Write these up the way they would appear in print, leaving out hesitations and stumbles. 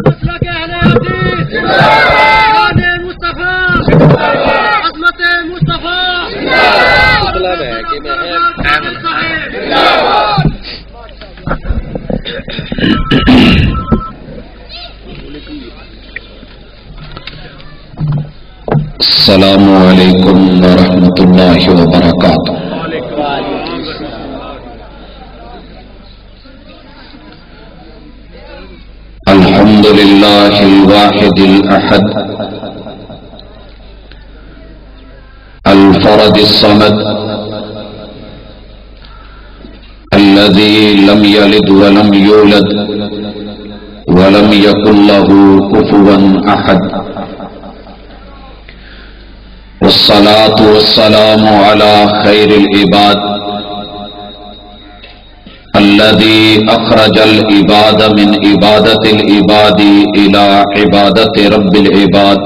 مسلک اہل حدیث شان مصطفیٰ عظمت مصطفیٰ مطلب ہے کہ السلام علیکم ورحمۃ اللہ وبرکاتہ۔ الحمد للہ الواحد الاحد الفرد الصمد الذي لم يلد ولم يولد ولم يكن له كفوا احد، والصلاة والسلام على خير العباد الذي أخرج العباد من عبادة العباد إلى عبادة رب العباد،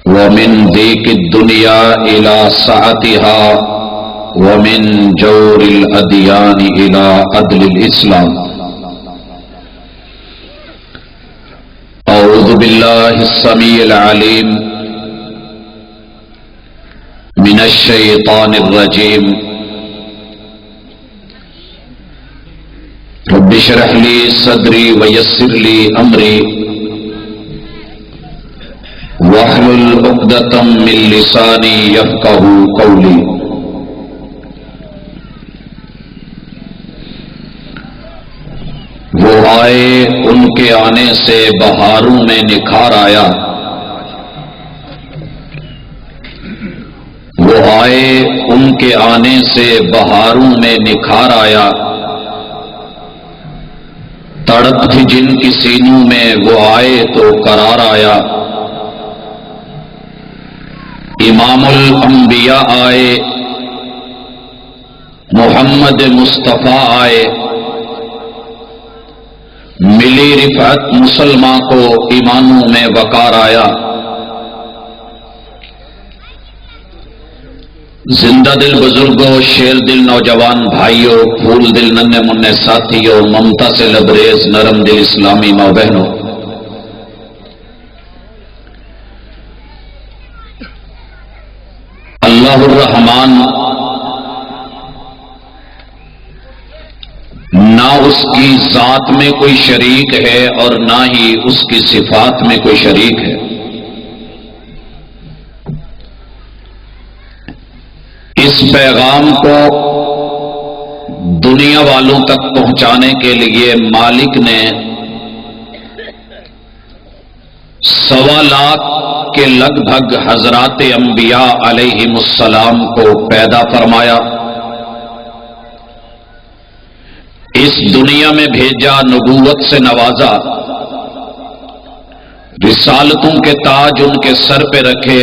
ومن ضيق الدنيا إلى سعتها، ومن جور الأديان إلى عدل الإسلام۔ أعوذ بالله السميع العليم من الشيطان الرجيم، رب اشرح لي صدري ويسر لي أمري واحلل عقدة من لساني يفقهوا قولي۔ وہ آئے ان کے آنے سے بہاروں میں نکھار آیا، وہ آئے ان کے آنے سے بہاروں میں نکھار آیا، تڑپ تھی جن کی سینوں میں وہ آئے تو قرار آیا۔ امام الانبیاء آئے، محمد مصطفیٰ آئے، ملی رفعت مسلمان کو ایمانوں میں وقار آیا۔ زندہ دل بزرگوں، شیر دل نوجوان بھائیوں، پھول دل ننھے منھے ساتھیوں، ممتا سے لبریز نرم دل اسلامی ماں بہنوں، اللہ الرحمن نہ اس کی ذات میں کوئی شریک ہے اور نہ ہی اس کی صفات میں کوئی شریک ہے۔ اس پیغام کو دنیا والوں تک پہنچانے کے لیے مالک نے 1.25 لاکھ کے لگ بھگ حضرات انبیاء علیہم السلام کو پیدا فرمایا، اس دنیا میں بھیجا، نبوت سے نوازا، رسالتوں کے تاج ان کے سر پہ رکھے،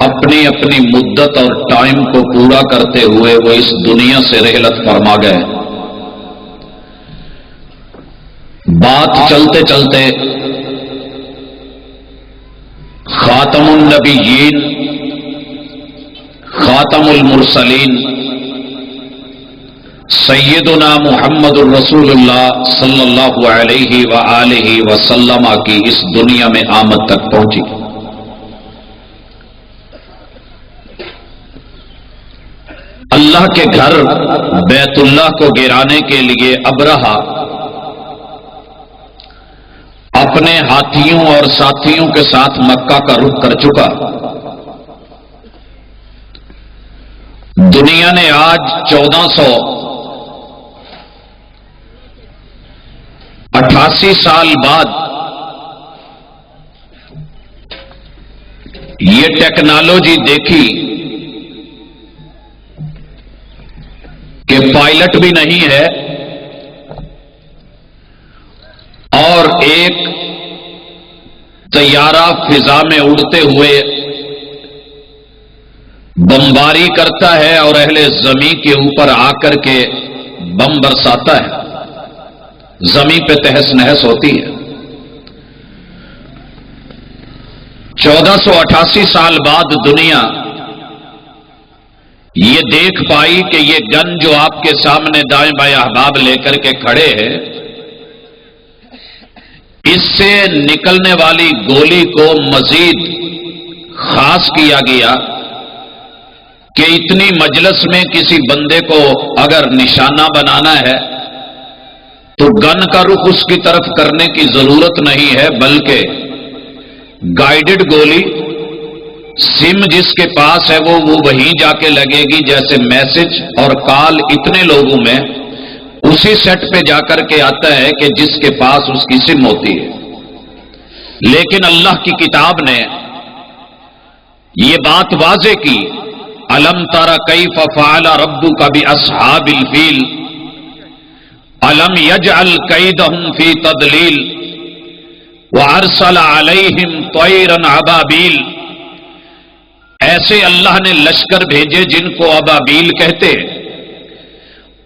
اپنی اپنی مدت اور ٹائم کو پورا کرتے ہوئے وہ اس دنیا سے رحلت فرما گئے۔ بات چلتے چلتے خاتم النبیین، خاتم المرسلین، سیدنا محمد الرسول اللہ صلی اللہ علیہ وآلہ وسلم کی اس دنیا میں آمد تک پہنچی۔ اللہ کے گھر بیت اللہ کو گرانے کے لیے ابرہہ اپنے ہاتھیوں اور ساتھیوں کے ساتھ مکہ کا رخ کر چکا۔ دنیا نے آج 1488 سال بعد یہ ٹیکنالوجی دیکھی کہ پائلٹ بھی نہیں ہے اور ایک طیارہ فضا میں اڑتے ہوئے بمباری کرتا ہے اور اہل زمین کے اوپر آ کر کے بم برساتا ہے، زمین پہ تہس نہس ہوتی ہے۔ 1488 سال بعد دنیا یہ دیکھ پائی کہ یہ گن جو آپ کے سامنے دائیں بائیں احباب لے کر کے کھڑے ہیں، اس سے نکلنے والی گولی کو مزید خاص کیا گیا کہ اتنی مجلس میں کسی بندے کو اگر نشانہ بنانا ہے تو گن کا رخ اس کی طرف کرنے کی ضرورت نہیں ہے، بلکہ گائیڈڈ گولی سم جس کے پاس ہے وہ وہیں جا کے لگے گی، جیسے میسج اور کال اتنے لوگوں میں اسی سیٹ پہ جا کر کے آتا ہے کہ جس کے پاس اس کی سم ہوتی ہے۔ لیکن اللہ کی کتاب نے یہ بات واضح کی، الم تر کیف فعل ربک باصحاب الفیل الم یجعل کیدہم فی تضلیل وارسل علیہم طیرا ابابیل۔ ایسے اللہ نے لشکر بھیجے جن کو ابابیل کہتے ہیں،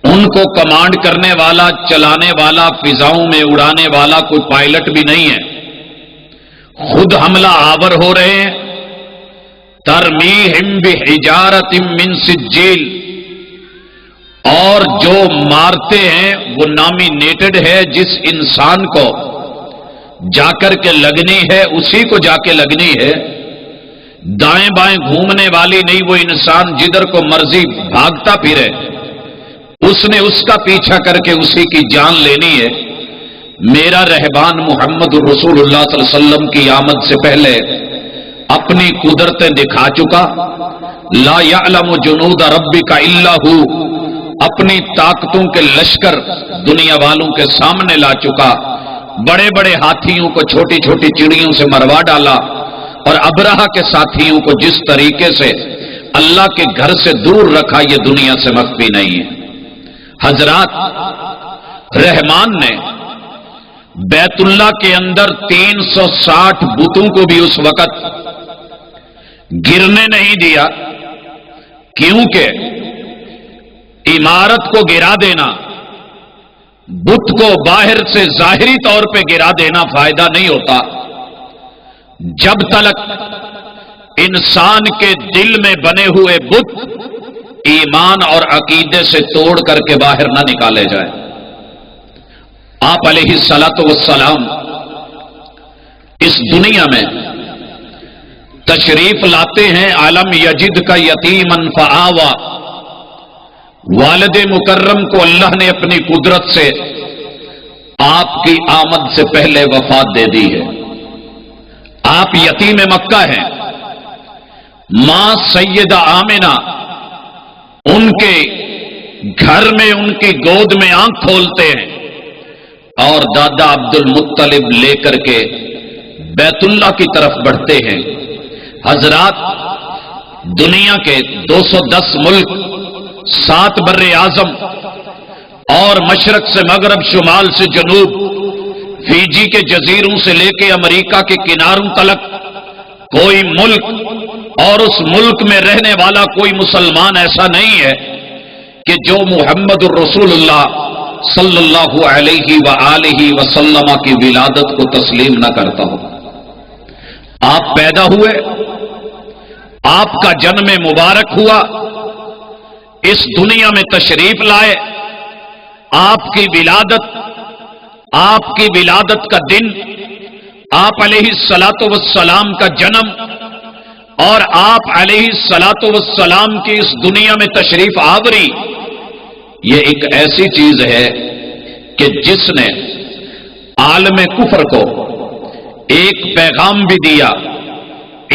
ان کو کمانڈ کرنے والا، چلانے والا، فضاؤں میں اڑانے والا کوئی پائلٹ بھی نہیں ہے، خود حملہ آور ہو رہے ہیں۔ ترمیہم بحجارۃ من سجیل، اور جو مارتے ہیں وہ نامینیٹڈ ہے، جس انسان کو جا کر کے لگنی ہے اسی کو جا کے لگنی ہے، دائیں بائیں گھومنے والی نہیں، وہ انسان جدھر کو مرضی بھاگتا پھرے اس نے اس کا پیچھا کر کے اسی کی جان لینی ہے۔ میرا رہبان محمد رسول اللہ صلی اللہ علیہ وسلم کی آمد سے پہلے اپنی قدرتیں دکھا چکا، لا یعلم جنود ربک الا ہو، اپنی طاقتوں کے لشکر دنیا والوں کے سامنے لا چکا، بڑے بڑے ہاتھیوں کو چھوٹی چھوٹی چڑیوں سے مروا ڈالا، اور ابرہہ کے ساتھیوں کو جس طریقے سے اللہ کے گھر سے دور رکھا یہ دنیا سے مخفی نہیں ہے۔ حضرات، رحمان نے بیت اللہ کے اندر 360 بتوں کو بھی اس وقت گرنے نہیں دیا، کیونکہ عمارت کو گرا دینا، بت کو باہر سے ظاہری طور پہ گرا دینا فائدہ نہیں ہوتا جب تک انسان کے دل میں بنے ہوئے بت ایمان اور عقیدے سے توڑ کر کے باہر نہ نکالے جائیں۔ آپ علیہ الصلاۃ والسلام اس دنیا میں تشریف لاتے ہیں، عالم یجد کا یتیما فآوا، والد مکرم کو اللہ نے اپنی قدرت سے آپ کی آمد سے پہلے وفات دے دی ہے، آپ یتیم مکہ ہیں۔ ماں سیدہ آمنہ ان کے گھر میں ان کی گود میں آنکھ کھولتے ہیں، اور دادا عبد المطلب لے کر کے بیت اللہ کی طرف بڑھتے ہیں۔ حضرات، دنیا کے 210 ملک، 7 بر اعظم، اور مشرق سے مغرب، شمال سے جنوب، فیجی کے جزیروں سے لے کے امریکہ کے کناروں تلک کوئی ملک اور اس ملک میں رہنے والا کوئی مسلمان ایسا نہیں ہے کہ جو محمد الرسول اللہ صلی اللہ علیہ وآلہ وسلم کی ولادت کو تسلیم نہ کرتا ہو۔ آپ پیدا ہوئے، آپ کا جنم مبارک ہوا، اس دنیا میں تشریف لائے، آپ کی ولادت کا دن، آپ علیہ الصلاۃ والسلام کا جنم، اور آپ علیہ الصلاۃ والسلام کی اس دنیا میں تشریف آوری، یہ ایک ایسی چیز ہے کہ جس نے عالم کفر کو ایک پیغام بھی دیا،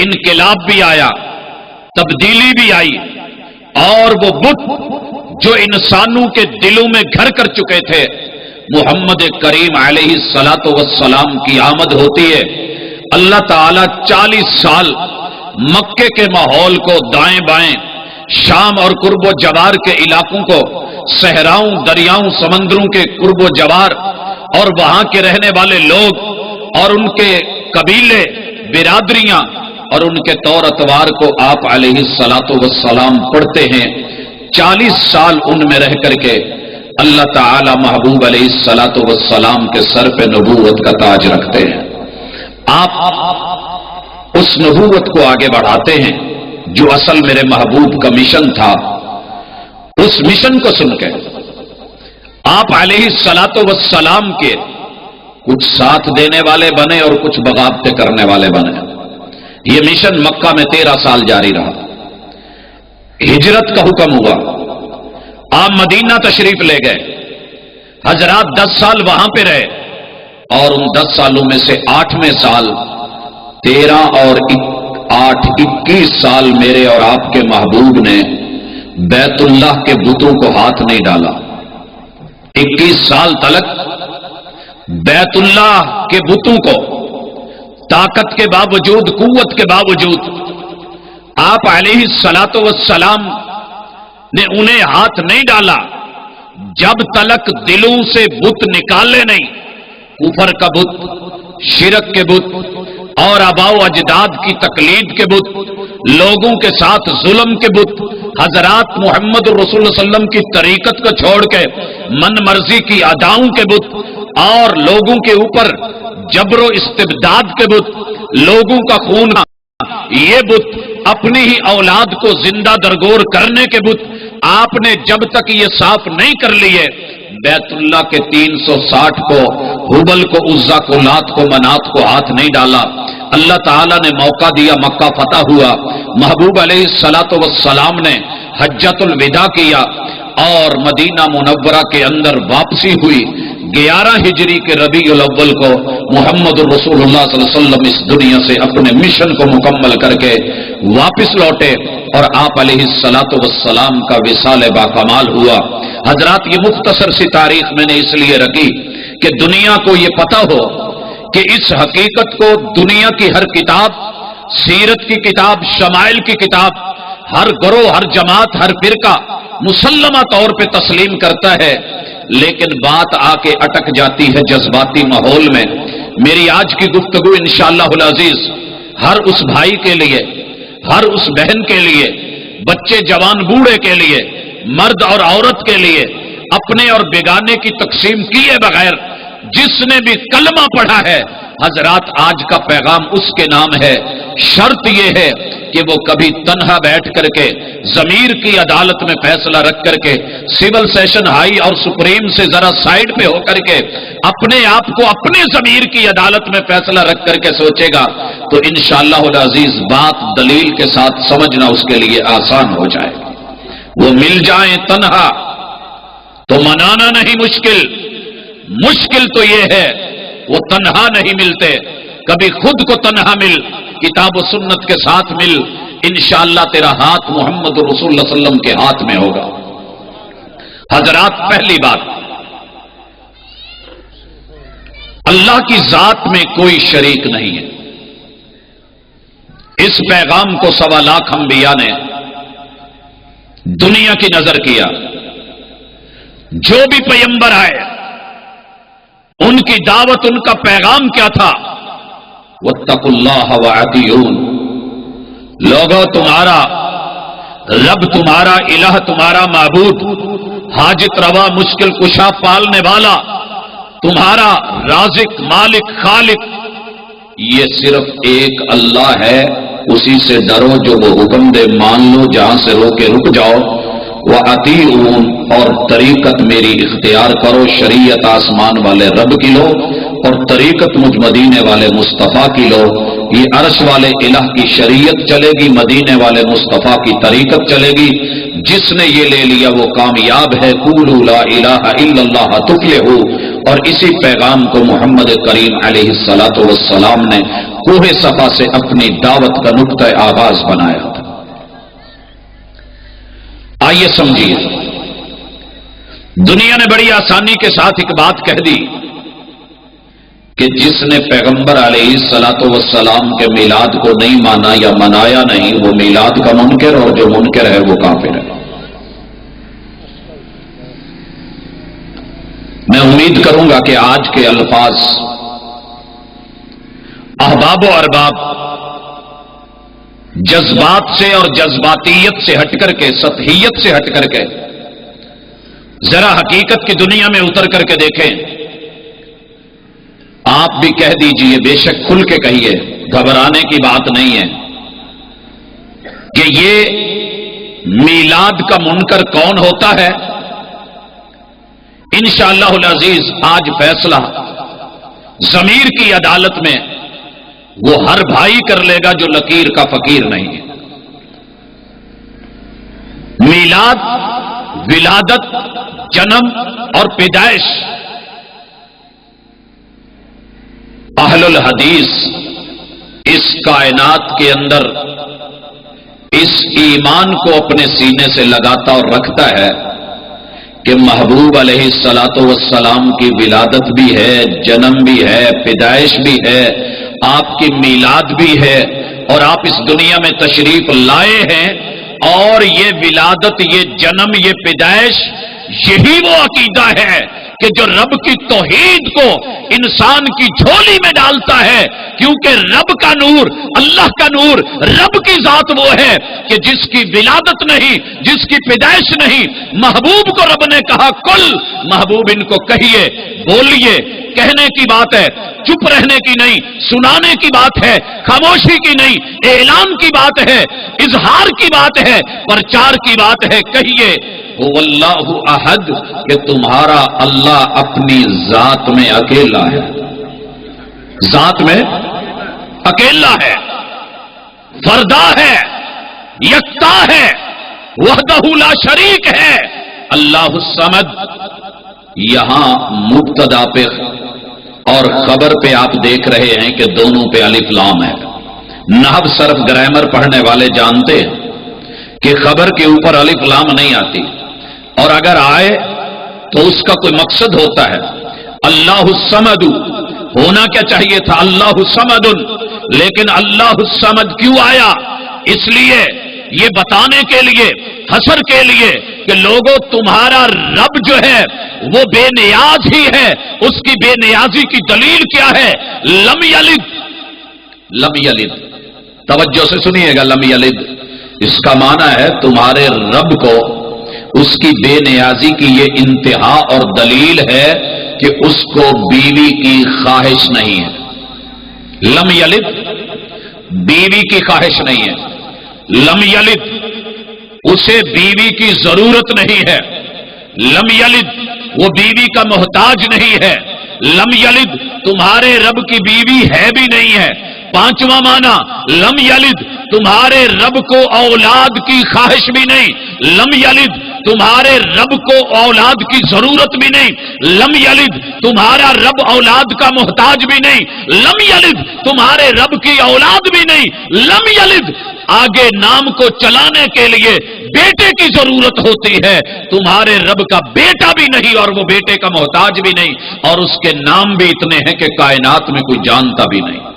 انقلاب بھی آیا، تبدیلی بھی آئی، اور وہ بت جو انسانوں کے دلوں میں گھر کر چکے تھے، محمد کریم علیہ الصلاۃ والسلام کی آمد ہوتی ہے۔ اللہ تعالی 40 سال مکے کے ماحول کو، دائیں بائیں شام اور قرب و جوار کے علاقوں کو، صحراؤں، دریاؤں، سمندروں کے قرب و جوار اور وہاں کے رہنے والے لوگ اور ان کے قبیلے، برادریاں اور ان کے طور اطوار کو آپ علیہ الصلاۃ والسلام پڑھتے ہیں۔ 40 سال ان میں رہ کر کے اللہ تعالی محبوب علیہ الصلاۃ والسلام کے سر پہ نبوت کا تاج رکھتے ہیں۔ آپ اس نبوت کو آگے بڑھاتے ہیں جو اصل میرے محبوب کا مشن تھا۔ اس مشن کو سن کے آپ علیہ الصلاۃ والسلام کے کچھ ساتھ دینے والے بنے اور کچھ بغاوتیں کرنے والے بنے. یہ مشن مکہ میں 13 سال جاری رہا. ہجرت کا حکم ہوا، آپ مدینہ تشریف لے گئے. حضرات 10 سال وہاں پہ رہے اور ان 10 سالوں میں سے 8ویں سال 13 اور 8 21 سال میرے اور آپ کے محبوب نے بیت اللہ کے بتوں کو ہاتھ نہیں ڈالا. 21 سال تلک بیت اللہ کے بتوں کو طاقت کے باوجود، قوت کے باوجود آپ علیہ الصلاۃ والسلام نے انہیں ہاتھ نہیں ڈالا جب تلک دلوں سے بت نکالے نہیں. کفر کا بت، شرک کے بت اور آباء و اجداد کی تقلید کے بت، لوگوں کے ساتھ ظلم کے بت، حضرات محمد رسول اللہ صلی اللہ علیہ وسلم کی طریقت کو چھوڑ کے من مرضی کی اداؤں کے بت اور لوگوں کے اوپر جبر و استبداد کے بت، لوگوں کا خون، یہ بت، اپنی ہی اولاد کو زندہ درگور کرنے کے بت. آپ نے جب تک یہ صاف نہیں کر لیے بیت اللہ کے 360 کو، حبل کو، عزا کو، لات کو، منات کو ہاتھ نہیں ڈالا. اللہ تعالیٰ نے موقع دیا، مکہ فتح ہوا. محبوب علیہ الصلاۃ والسلام نے حجۃ الوداع کیا اور مدینہ منورہ کے اندر واپسی ہوئی. 11 ہجری کے ربیع الاول کو محمد الرسول اللہ صلی اللہ علیہ وسلم اس دنیا سے اپنے مشن کو مکمل کر کے واپس لوٹے اور آپ علیہ الصلاۃ والسلام کا وصال باکمال ہوا. حضرات یہ مختصر سی تاریخ میں نے اس لیے رکھی کہ دنیا کو یہ پتہ ہو کہ اس حقیقت کو دنیا کی ہر کتاب، سیرت کی کتاب، شمائل کی کتاب، ہر گروہ، ہر جماعت، ہر فرقہ مسلمہ طور پہ تسلیم کرتا ہے، لیکن بات آ کے اٹک جاتی ہے جذباتی ماحول میں. میری آج کی گفتگو انشاءاللہ العزیز ہر اس بھائی کے لیے، ہر اس بہن کے لیے، بچے جوان بوڑھے کے لیے، مرد اور عورت کے لیے، اپنے اور بیگانے کی تقسیم کیے بغیر جس نے بھی کلمہ پڑھا ہے، حضرات آج کا پیغام اس کے نام ہے. شرط یہ ہے کہ وہ کبھی تنہا بیٹھ کر کے ضمیر کی عدالت میں فیصلہ رکھ کر کے سول سیشن ہائی اور سپریم سے ذرا سائیڈ پہ ہو کر کے اپنے آپ کو اپنے ضمیر کی عدالت میں فیصلہ رکھ کر کے سوچے گا تو انشاءاللہ العزیز بات دلیل کے ساتھ سمجھنا اس کے لیے آسان ہو جائے. وہ مل جائیں تنہا تو منانا نہیں مشکل، مشکل تو یہ ہے وہ تنہا نہیں ملتے. کبھی خود کو تنہا مل، کتاب و سنت کے ساتھ مل، انشاءاللہ تیرا ہاتھ محمد رسول اللہ صلی اللہ علیہ وسلم کے ہاتھ میں ہوگا. حضرات پہلی بات، اللہ کی ذات میں کوئی شریک نہیں ہے. اس پیغام کو 1.25 لاکھ انبیاء نے دنیا کی نظر کیا. جو بھی پیغمبر آئے ان کی دعوت، ان کا پیغام کیا تھا؟ واتقوا اللہ واطیعون. لوگوں تمہارا رب، تمہارا الہ، تمہارا معبود، حاجت روا، مشکل کشا، پالنے والا، تمہارا رازق، مالک، خالق، یہ صرف ایک اللہ ہے. اسی سے ڈرو، جو وہ حکم دے مان لو، جہاں سے روکے رک جاؤ. وَأَطِيعُونَ، اور طریقت میری اختیار کرو. شریعت آسمان والے رب کی لو اور طریقت مجھ مدینے والے مصطفیٰ کی لو. یہ عرش والے الہ کی شریعت چلے گی، مدینے والے مصطفیٰ کی طریقت چلے گی. جس نے یہ لے لیا وہ کامیاب ہے. قولوا لا الہ الا اللہ تفلحوا. اور اسی پیغام کو محمد کریم علیہ الصلاۃ والسلام نے کوہ صفا سے اپنی دعوت کا نقطہ آغاز بنایا تھا. آئیے سمجھیے، دنیا نے بڑی آسانی کے ساتھ ایک بات کہہ دی کہ جس نے پیغمبر علیہ الصلاۃ والسلام کے میلاد کو نہیں مانا یا منایا نہیں، وہ میلاد کا منکر، اور جو منکر ہے وہ کافر ہے. میں امید کروں گا کہ آج کے الفاظ احباب و ارباب جذبات سے اور جذباتیت سے ہٹ کر کے، سطحیت سے ہٹ کر کے ذرا حقیقت کی دنیا میں اتر کر کے دیکھیں. آپ بھی کہہ دیجئے، بے شک کھل کے کہیے، گھبرانے کی بات نہیں ہے کہ یہ میلاد کا منکر کون ہوتا ہے. انشاءاللہ العزیز آج فیصلہ ضمیر کی عدالت میں وہ ہر بھائی کر لے گا جو لکیر کا فقیر نہیں ہے۔ میلاد، ولادت، جنم اور پیدائش، اہل الحدیث اس کائنات کے اندر اس ایمان کو اپنے سینے سے لگاتا اور رکھتا ہے کہ محبوب علیہ الصلاۃ والسلام کی ولادت بھی ہے، جنم بھی ہے، پیدائش بھی ہے، آپ کی میلاد بھی ہے، اور آپ اس دنیا میں تشریف لائے ہیں، اور یہ ولادت، یہ جنم، یہ پیدائش، یہی وہ عقیدہ ہے کہ جو رب کی توحید کو انسان کی جھولی میں ڈالتا ہے، کیونکہ رب کا نور، اللہ کا نور، رب کی ذات وہ ہے کہ جس کی ولادت نہیں، جس کی پیدائش نہیں۔ محبوب کو رب نے کہا کل، محبوب ان کو کہیے، بولیے، کہنے کی بات ہے، چپ رہنے کی نہیں، سنانے کی بات ہے، خاموشی کی نہیں، اعلان کی بات ہے، اظہار کی بات ہے، پرچار کی بات ہے، کہیے واللہ احد، کہ تمہارا اللہ اپنی ذات میں اکیلا ہے، ذات میں اکیلا ہے، فردا ہے، یکتا ہے، وحدہ لا شریک ہے، اللہ الصمد۔ یہاں مبتدا پہ اور خبر پہ آپ دیکھ رہے ہیں کہ دونوں پہ الف لام ہے۔ نحو صرف گرامر پڑھنے والے جانتے ہیں کہ خبر کے اوپر الف لام نہیں آتی، اور اگر آئے تو اس کا کوئی مقصد ہوتا ہے۔ اللہ الصمد ہونا کیا چاہیے تھا اللہ الصمد، لیکن اللہ الصمد کیوں آیا؟ اس لیے یہ بتانے کے لیے، حسر کے لیے کہ لوگوں تمہارا رب جو ہے وہ بے نیاز ہی ہے۔ اس کی بے نیازی کی دلیل کیا ہے؟ لم یلد، لم یلد، توجہ سے سنیے گا، لم یلد اس کا معنی ہے تمہارے رب کو اس کی بے نیازی کی یہ انتہا اور دلیل ہے کہ اس کو بیوی کی خواہش نہیں ہے۔ لم یلد، بیوی کی خواہش نہیں ہے۔ لم یلد، اسے بیوی کی ضرورت نہیں ہے۔ لم یلد، وہ بیوی کا محتاج نہیں ہے۔ لم یلد، تمہارے رب کی بیوی ہے بھی نہیں ہے۔ پانچواں معنی، لم یلد، تمہارے رب کو اولاد کی خواہش بھی نہیں۔ لم یلد، تمہارے رب کو اولاد کی ضرورت بھی نہیں۔ لم یلد، تمہارا رب اولاد کا محتاج بھی نہیں۔ لم یلد، تمہارے رب کی اولاد بھی نہیں۔ لم یلد، آگے نام کو چلانے کے لیے بیٹے کی ضرورت ہوتی ہے، تمہارے رب کا بیٹا بھی نہیں اور وہ بیٹے کا محتاج بھی نہیں، اور اس کے نام بھی اتنے ہیں کہ کائنات میں کوئی جانتا بھی نہیں۔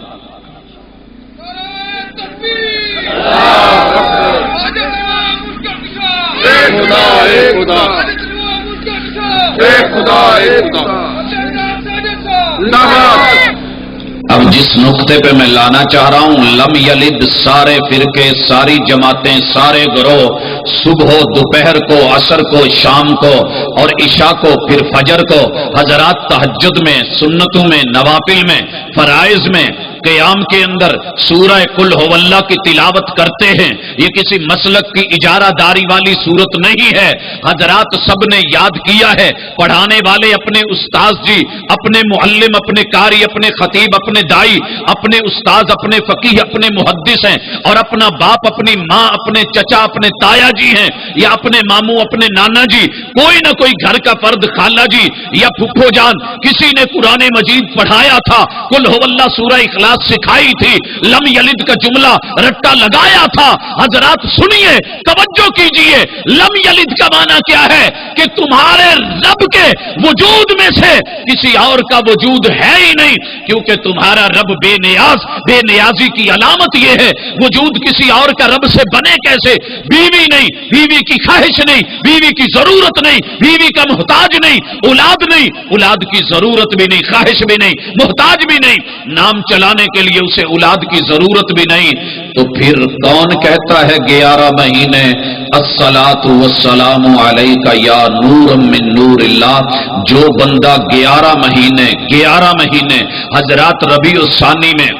اب جس نقطے پہ میں لانا چاہ رہا ہوں، لم یلد، سارے فرقے، ساری جماعتیں، سارے گروہ صبح و دوپہر کو، عصر کو، شام کو اور عشاء کو، پھر فجر کو، حضرات تہجد میں، سنتوں میں، نوافل میں، فرائض میں، قیام کے اندر سورہ قل ہو اللہ کی تلاوت کرتے ہیں۔ یہ کسی مسلک کی اجارہ داری والی صورت نہیں ہے، حضرات سب نے یاد کیا ہے۔ پڑھانے والے اپنے استاذ جی، اپنے معلم، اپنے قاری، اپنے خطیب، اپنے دائی، اپنے استاذ، اپنے فقیہ، اپنے محدث ہیں، اور اپنا باپ، اپنی ماں، اپنے چچا، اپنے تایا جی ہیں، یا اپنے ماموں، اپنے نانا جی، کوئی نہ کوئی گھر کا فرد، خالہ جی یا پھپھو جان، کسی نے قرآن مجید پڑھایا تھا، قل ہو اللہ سورہ اخلاص سکھائی تھی، لم یلد کا جملہ رٹا لگایا تھا۔ حضرات سنیے، توجہ کیجئے، لم یلد کا معنی کیا ہے کہ تمہارے رب کے وجود میں سے کسی اور کا وجود ہے ہی نہیں، کیونکہ تمہارا رب بے نیاز، بے نیازی کی علامت یہ ہے، وجود کسی اور کا رب سے بنے کیسے؟ بیوی نہیں، بیوی کی خواہش نہیں، بیوی کی ضرورت نہیں، بیوی کا محتاج نہیں، اولاد نہیں، اولاد کی ضرورت بھی نہیں، خواہش بھی نہیں، محتاج بھی نہیں، نام چلانے کے لیے اسے اولاد کی ضرورت بھی نہیں۔ تو پھر کون کہتا ہے 11 مہینے الصلاۃ والسلام علیک یا نور من نور اللہ؟ جو بندہ 11 مہینے حضرات ربیع الثانی میں،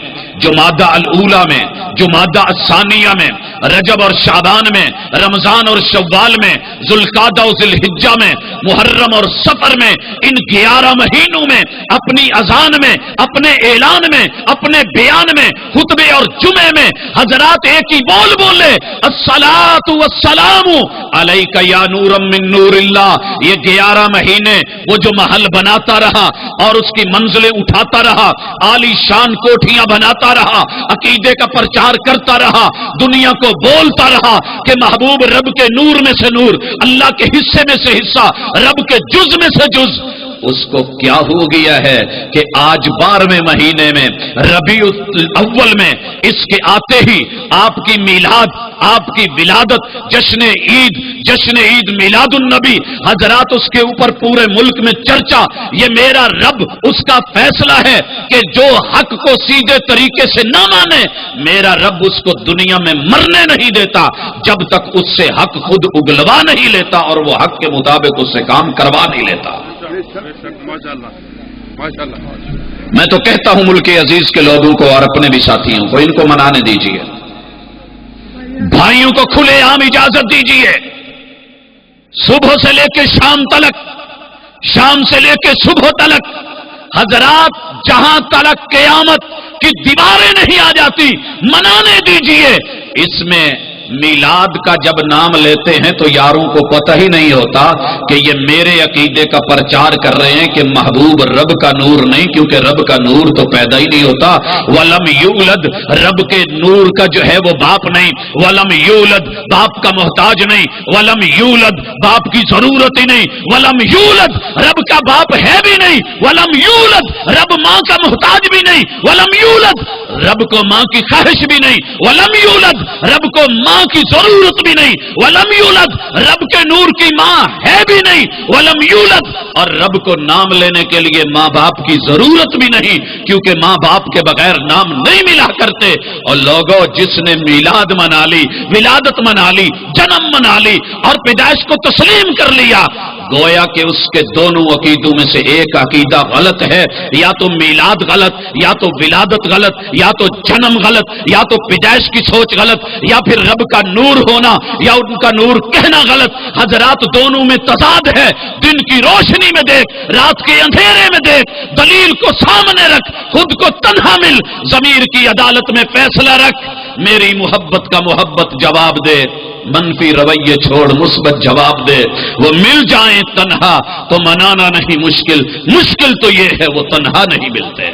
جمادہ الاولی میں، جمادہ الثانیہ میں، رجب اور شعبان میں، رمضان اور شوال میں، ذوالقعدہ اور ذوالحجہ میں، محرم اور سفر میں، ان 11 مہینوں میں اپنی اذان میں، اپنے اعلان میں، اپنے بیان میں، خطبے اور جمعے میں حضرات ایک ہی بول بولے، الصلاۃ والسلام علیک یا نور من نور اللہ۔ یہ 11 مہینے وہ جو محل بناتا رہا اور اس کی منزلیں اٹھاتا رہا، عالی شان کوٹھیاں بناتا رہا، عقیدے کا پرچار کرتا رہا، دنیا کو بولتا رہا کہ محبوب رب کے نور میں سے نور، اللہ کے حصے میں سے حصہ، رب کے جز میں سے جز، اس کو کیا ہو گیا ہے کہ آج 12ویں مہینے میں ربیع الاول میں اس کے آتے ہی آپ کی میلاد، آپ کی ولادت، جشن عید میلاد النبی حضرات، اس کے اوپر پورے ملک میں چرچا۔ یہ میرا رب، اس کا فیصلہ ہے کہ جو حق کو سیدھے طریقے سے نہ مانے، میرا رب اس کو دنیا میں مرنے نہیں دیتا جب تک اس سے حق خود اگلوا نہیں لیتا اور وہ حق کے مطابق اس سے کام کروا نہیں لیتا۔ میں تو کہتا ہوں ملک عزیز کے لوگوں کو اور اپنے بھی ساتھیوں کو، ان کو منانے دیجیے، بھائیوں کو کھلے عام اجازت دیجیے، صبح سے لے کے شام تلک، شام سے لے کے صبح تلک، حضرات جہاں تلک قیامت کی دیواریں نہیں آ جاتی، منانے دیجیے۔ اس میں میلاد کا جب نام لیتے ہیں تو یاروں کو پتہ ہی نہیں ہوتا کہ یہ میرے عقیدے کا پرچار کر رہے ہیں کہ محبوب رب کا نور نہیں، کیونکہ رب کا نور تو پیدا ہی نہیں ہوتا۔ ولم یولد، رب کے نور کا جو ہے وہ باپ نہیں، ولم یولد باپ کا محتاج نہیں، ولم یولد باپ کی ضرورت ہی نہیں، ولم یولد رب کا باپ ہے بھی نہیں، ولم یولد رب ماں کا محتاج بھی نہیں، ولم یولد رب کو ماں کی خواہش بھی نہیں، ولم یولد رب کو ماں کی ضرورت بھی نہیں، ولم یولد رب کے نور کی ماں ہے بھی نہیں، ولم یولد اور رب کو نام لینے کے لیے ماں باپ کی ضرورت بھی نہیں، کیونکہ ماں باپ کے بغیر نام نہیں ملا کرتے۔ اور لوگوں، جس نے میلاد منا لی، ولادت منا لی، جنم منا لی اور پیدائش کو تسلیم کر لیا، گویا کہ اس کے دونوں عقیدوں میں سے ایک عقیدہ غلط ہے، یا تو میلاد غلط، یا تو ولادت غلط، یا تو جنم غلط، یا تو پیدائش کی سوچ غلط، یا پھر رب کا نور ہونا یا ان کا نور کہنا غلط۔ حضرات دونوں میں تضاد ہے، دن کی روشنی میں دیکھ، رات کے اندھیرے میں دیکھ، دلیل کو سامنے رکھ، خود کو تنہا مل، ضمیر کی عدالت میں فیصلہ رکھ، میری محبت کا محبت جواب دے، منفی رویے چھوڑ مثبت جواب دے۔ وہ مل جائیں تنہا تو منانا نہیں مشکل، مشکل تو یہ ہے وہ تنہا نہیں ملتے۔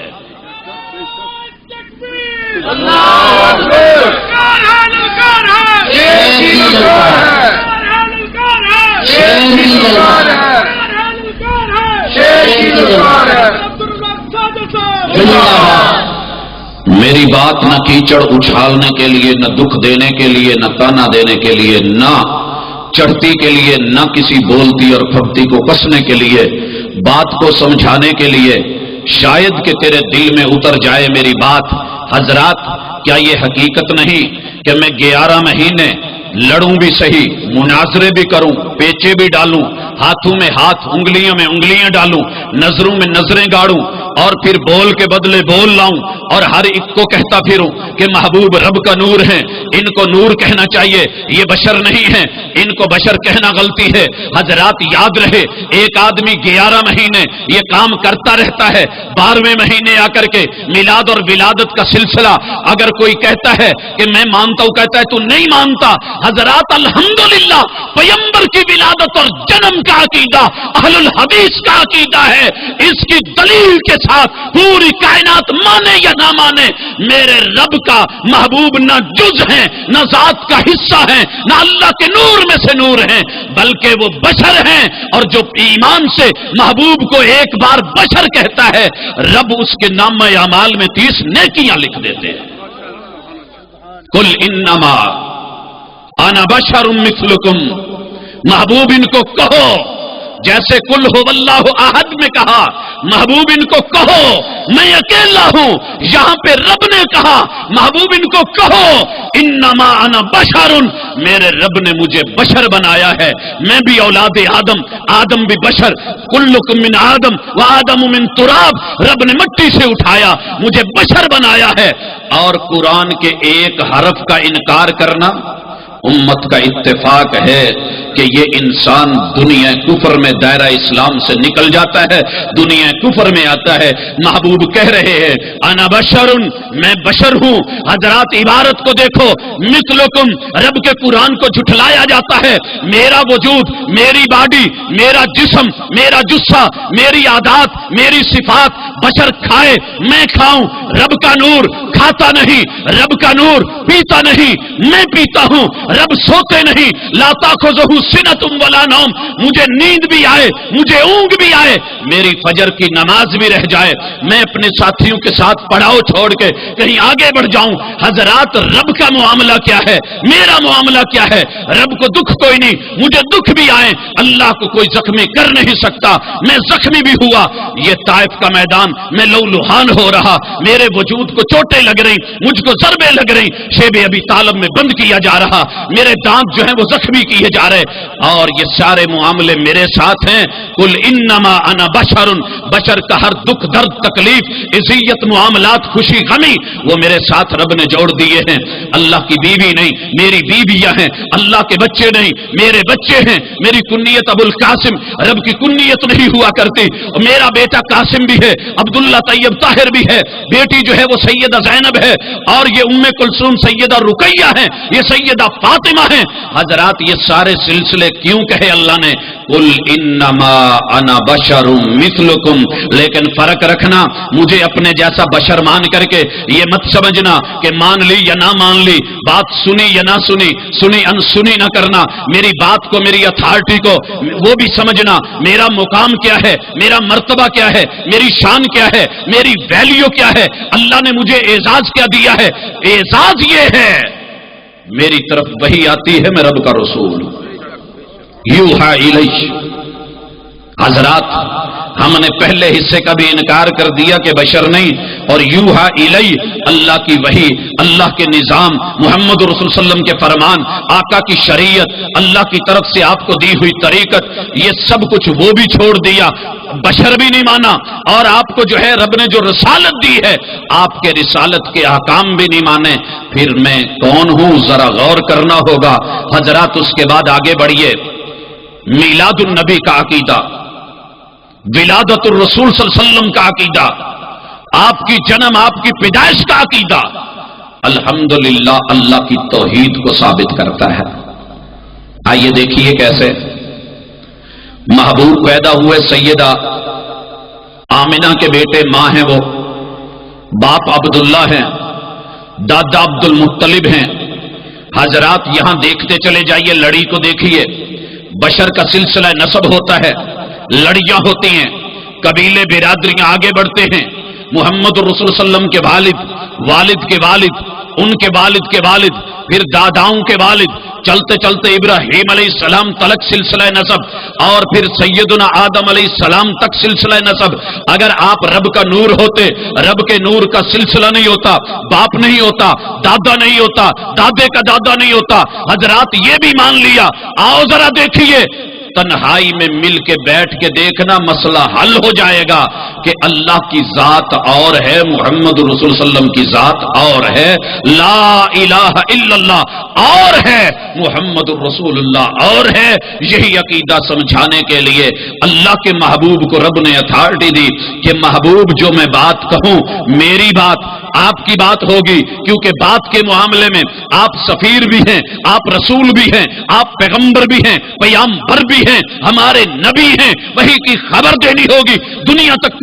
میری بات نہ کیچڑ اچھالنے کے لیے، نہ دکھ دینے کے لیے، نہ تانا دینے کے لیے، نہ چڑھتی کے لیے، نہ کسی بولتی اور پھبتی کو کسنے کے لیے، بات کو سمجھانے کے لیے، شاید کہ تیرے دل میں اتر جائے میری بات۔ حضرات، کیا یہ حقیقت نہیں کہ میں 11 مہینے لڑوں بھی صحیح، مناظرے بھی کروں، پیچے بھی ڈالوں، ہاتھوں میں ہاتھ، انگلیوں میں انگلیاں ڈالوں، نظروں میں نظریں گاڑوں، اور پھر بول کے بدلے بول لاؤں، اور ہر ایک کو کہتا پھروں کہ محبوب رب کا نور ہے، ان کو نور کہنا چاہیے، یہ بشر نہیں ہے، ان کو بشر کہنا غلطی ہے۔ حضرات یاد رہے، ایک آدمی 11 مہینے یہ کام کرتا رہتا ہے، 12ویں مہینے آ کر کے میلاد اور ولادت کا سلسلہ اگر کوئی کہتا ہے کہ میں مانتا ہوں، کہتا ہے تو نہیں مانتا۔ حضرات الحمدللہ، پیغمبر کی ولادت اور جنم کا عقیدہ اہل الحدیث کا عقیدہ ہے، اس کی دلیل کے ساتھ پوری کائنات مانے یا نہ مانے، میرے رب کا محبوب نہ جز ہیں، نہ ذات کا حصہ ہیں، نہ اللہ کے نور میں سے نور ہیں، بلکہ وہ بشر ہیں، اور جو ایمان سے محبوب کو ایک بار بشر کہتا ہے، رب اس کے نامہ اعمال میں 30 نیکیاں لکھ دیتے ہیں۔ قل انما انا بشر مثلکم، محبوب ان کو کہو جیسے کل ہو واللہ احد میں کہا محبوب ان کو کہو میں اکیلا ہوں، یہاں پہ رب نے کہا محبوب ان کو کہو انما انا بشر، میرے رب نے مجھے بشر بنایا ہے، میں بھی اولاد آدم، آدم بھی بشر، کلکم من آدم و آدم من تراب، رب نے مٹی سے اٹھایا مجھے بشر بنایا ہے۔ اور قرآن کے ایک حرف کا انکار کرنا امت کا اتفاق ہے کہ یہ انسان دنیا کفر میں دائرہ اسلام سے نکل جاتا ہے، دنیا کفر میں آتا ہے۔ محبوب کہہ رہے ہیں انا بشر، میں بشر ہوں۔ حضرات عبارت کو دیکھو، مثلکم، رب کے قرآن کو جھٹلایا جاتا ہے۔ میرا وجود، میری باڈی، میرا جسم، میرا جثہ، میری عادات، میری صفات بشر کھائے میں کھاؤں، رب کا نور کھاتا نہیں، رب کا نور پیتا نہیں، میں پیتا ہوں، رب سوتے نہیں، لا تاخذہ سنۃ ولا نوم، مجھے نیند بھی آئے مجھے اونگ بھی آئے، میری فجر کی نماز بھی رہ جائے، میں اپنے ساتھیوں کے ساتھ پڑاؤ چھوڑ کے کہیں آگے بڑھ جاؤں۔ حضرات رب کا معاملہ کیا ہے، میرا معاملہ کیا ہے؟ رب کو دکھ کوئی نہیں، مجھے دکھ بھی آئے، اللہ کو کوئی زخمی کر نہیں سکتا، میں زخمی بھی ہوا۔ یہ طائف کا میدان میں لہولہان ہو رہا، میرے وجود کو چوٹیں لگ رہی، مجھ کو ضربیں لگ رہی، شیب ابی طالب میں بند کیا جا رہا، میرے دانت جو ہیں وہ زخمی کیے جا رہے، اور یہ سارے معاملے میرے ساتھ ہیں۔ قل انما انا بشر، بشر کا ہر دکھ درد تکلیف اذیت معاملات خوشی غمی وہ میرے ساتھ رب نے جوڑ دیے ہیں۔ اللہ کی بیوی نہیں، میری بیویاں ہیں، اللہ کے بچے نہیں، میرے بچے ہیں، میری کنیت ابو القاسم، رب کی کنیت نہیں ہوا کرتی، میرا بیٹا قاسم بھی ہے، عبداللہ طیب طاہر بھی ہے، بیٹی جو ہے وہ سیدہ زینب ہے، اور یہ ام کلثوم سیدہ رقیہ ہیں، یہ سیدہ فاطمہ ہیں۔ حضرات یہ سارے سلسلے کیوں کہے اللہ نے قل انما انا بشر مثلکم، لیکن فرق رکھنا، مجھے اپنے جیسا بشر مان کر کے یہ مت سمجھنا کہ مان لی یا نہ مان لی، بات سنی یا نہ سنی، سنی انسنی نہ کرنا، میری بات کو، میری اتھارٹی کو وہ بھی سمجھنا، میرا مقام کیا ہے، میرا مرتبہ کیا ہے، میری شان کیا ہے، میری ویلیو کیا ہے، اللہ نے مجھے اعزاز کیا دیا ہے۔ اعزاز یہ ہے میری طرف وحی آتی ہے، میں رب کا رسول یوحا الی۔ حضرات ہم نے پہلے حصے کا بھی انکار کر دیا کہ بشر نہیں، اور یوحا الی اللہ کی وحی، اللہ کے نظام، محمد رسول صلی اللہ علیہ وسلم کے فرمان، آقا کی شریعت، اللہ کی طرف سے آپ کو دی ہوئی طریقت، یہ سب کچھ وہ بھی چھوڑ دیا، بشر بھی نہیں مانا، اور آپ کو جو ہے رب نے جو رسالت دی ہے آپ کے رسالت کے احکام بھی نہیں مانے، پھر میں کون ہوں ذرا غور کرنا ہوگا۔ حضرات اس کے بعد آگے بڑھیے، میلاد النبی کا عقیدہ، ولادت الرسول صلی اللہ علیہ وسلم کا عقیدہ، آپ کی جنم، آپ کی پیدائش کا عقیدہ الحمدللہ اللہ کی توحید کو ثابت کرتا ہے۔ آئیے دیکھیے کیسے محبوب پیدا ہوئے، سیدہ آمنہ کے بیٹے ماں ہیں وہ، باپ عبداللہ ہیں، دادا عبد المطلب ہیں۔ حضرات یہاں دیکھتے چلے جائیے، لڑی کو دیکھیے، بشر کا سلسلہ نسب ہوتا ہے، لڑیاں ہوتی ہیں، قبیلے برادریاں آگے بڑھتے ہیں۔ محمد رسول صلی اللہ علیہ وسلم کے والد کے والد، ان کے والد کے والد، پھر داداؤں کے والد، چلتے چلتے ابراہیم علیہ السلام تلک سلسلہ نسب، اور پھر سیدنا آدم علیہ السلام تک سلسلہ نسب۔ اگر آپ رب کا نور ہوتے، رب کے نور کا سلسلہ نہیں ہوتا، باپ نہیں ہوتا، دادا نہیں ہوتا، دادے کا دادا نہیں ہوتا۔ حضرات یہ بھی مان لیا، آؤ ذرا دیکھیے، تنہائی میں مل کے بیٹھ کے دیکھنا، مسئلہ حل ہو جائے گا کہ اللہ کی ذات اور ہے، محمد رسول صلی اللہ علیہ وسلم کی ذات اور ہے، لا الہ الا اللہ اور ہے، محمد رسول اللہ اور ہے۔ یہی عقیدہ سمجھانے کے لیے اللہ کے محبوب کو رب نے اتھارٹی دی کہ محبوب جو میں بات کہوں، میری بات آپ کی بات ہوگی، کیونکہ بات کے معاملے میں آپ سفیر بھی ہیں، آپ رسول بھی ہیں، آپ پیغمبر بھی ہیں، پیغمبر بھی ہیں، ہمارے نبی ہیں، وحی کی خبر دینی ہوگی، دنیا تک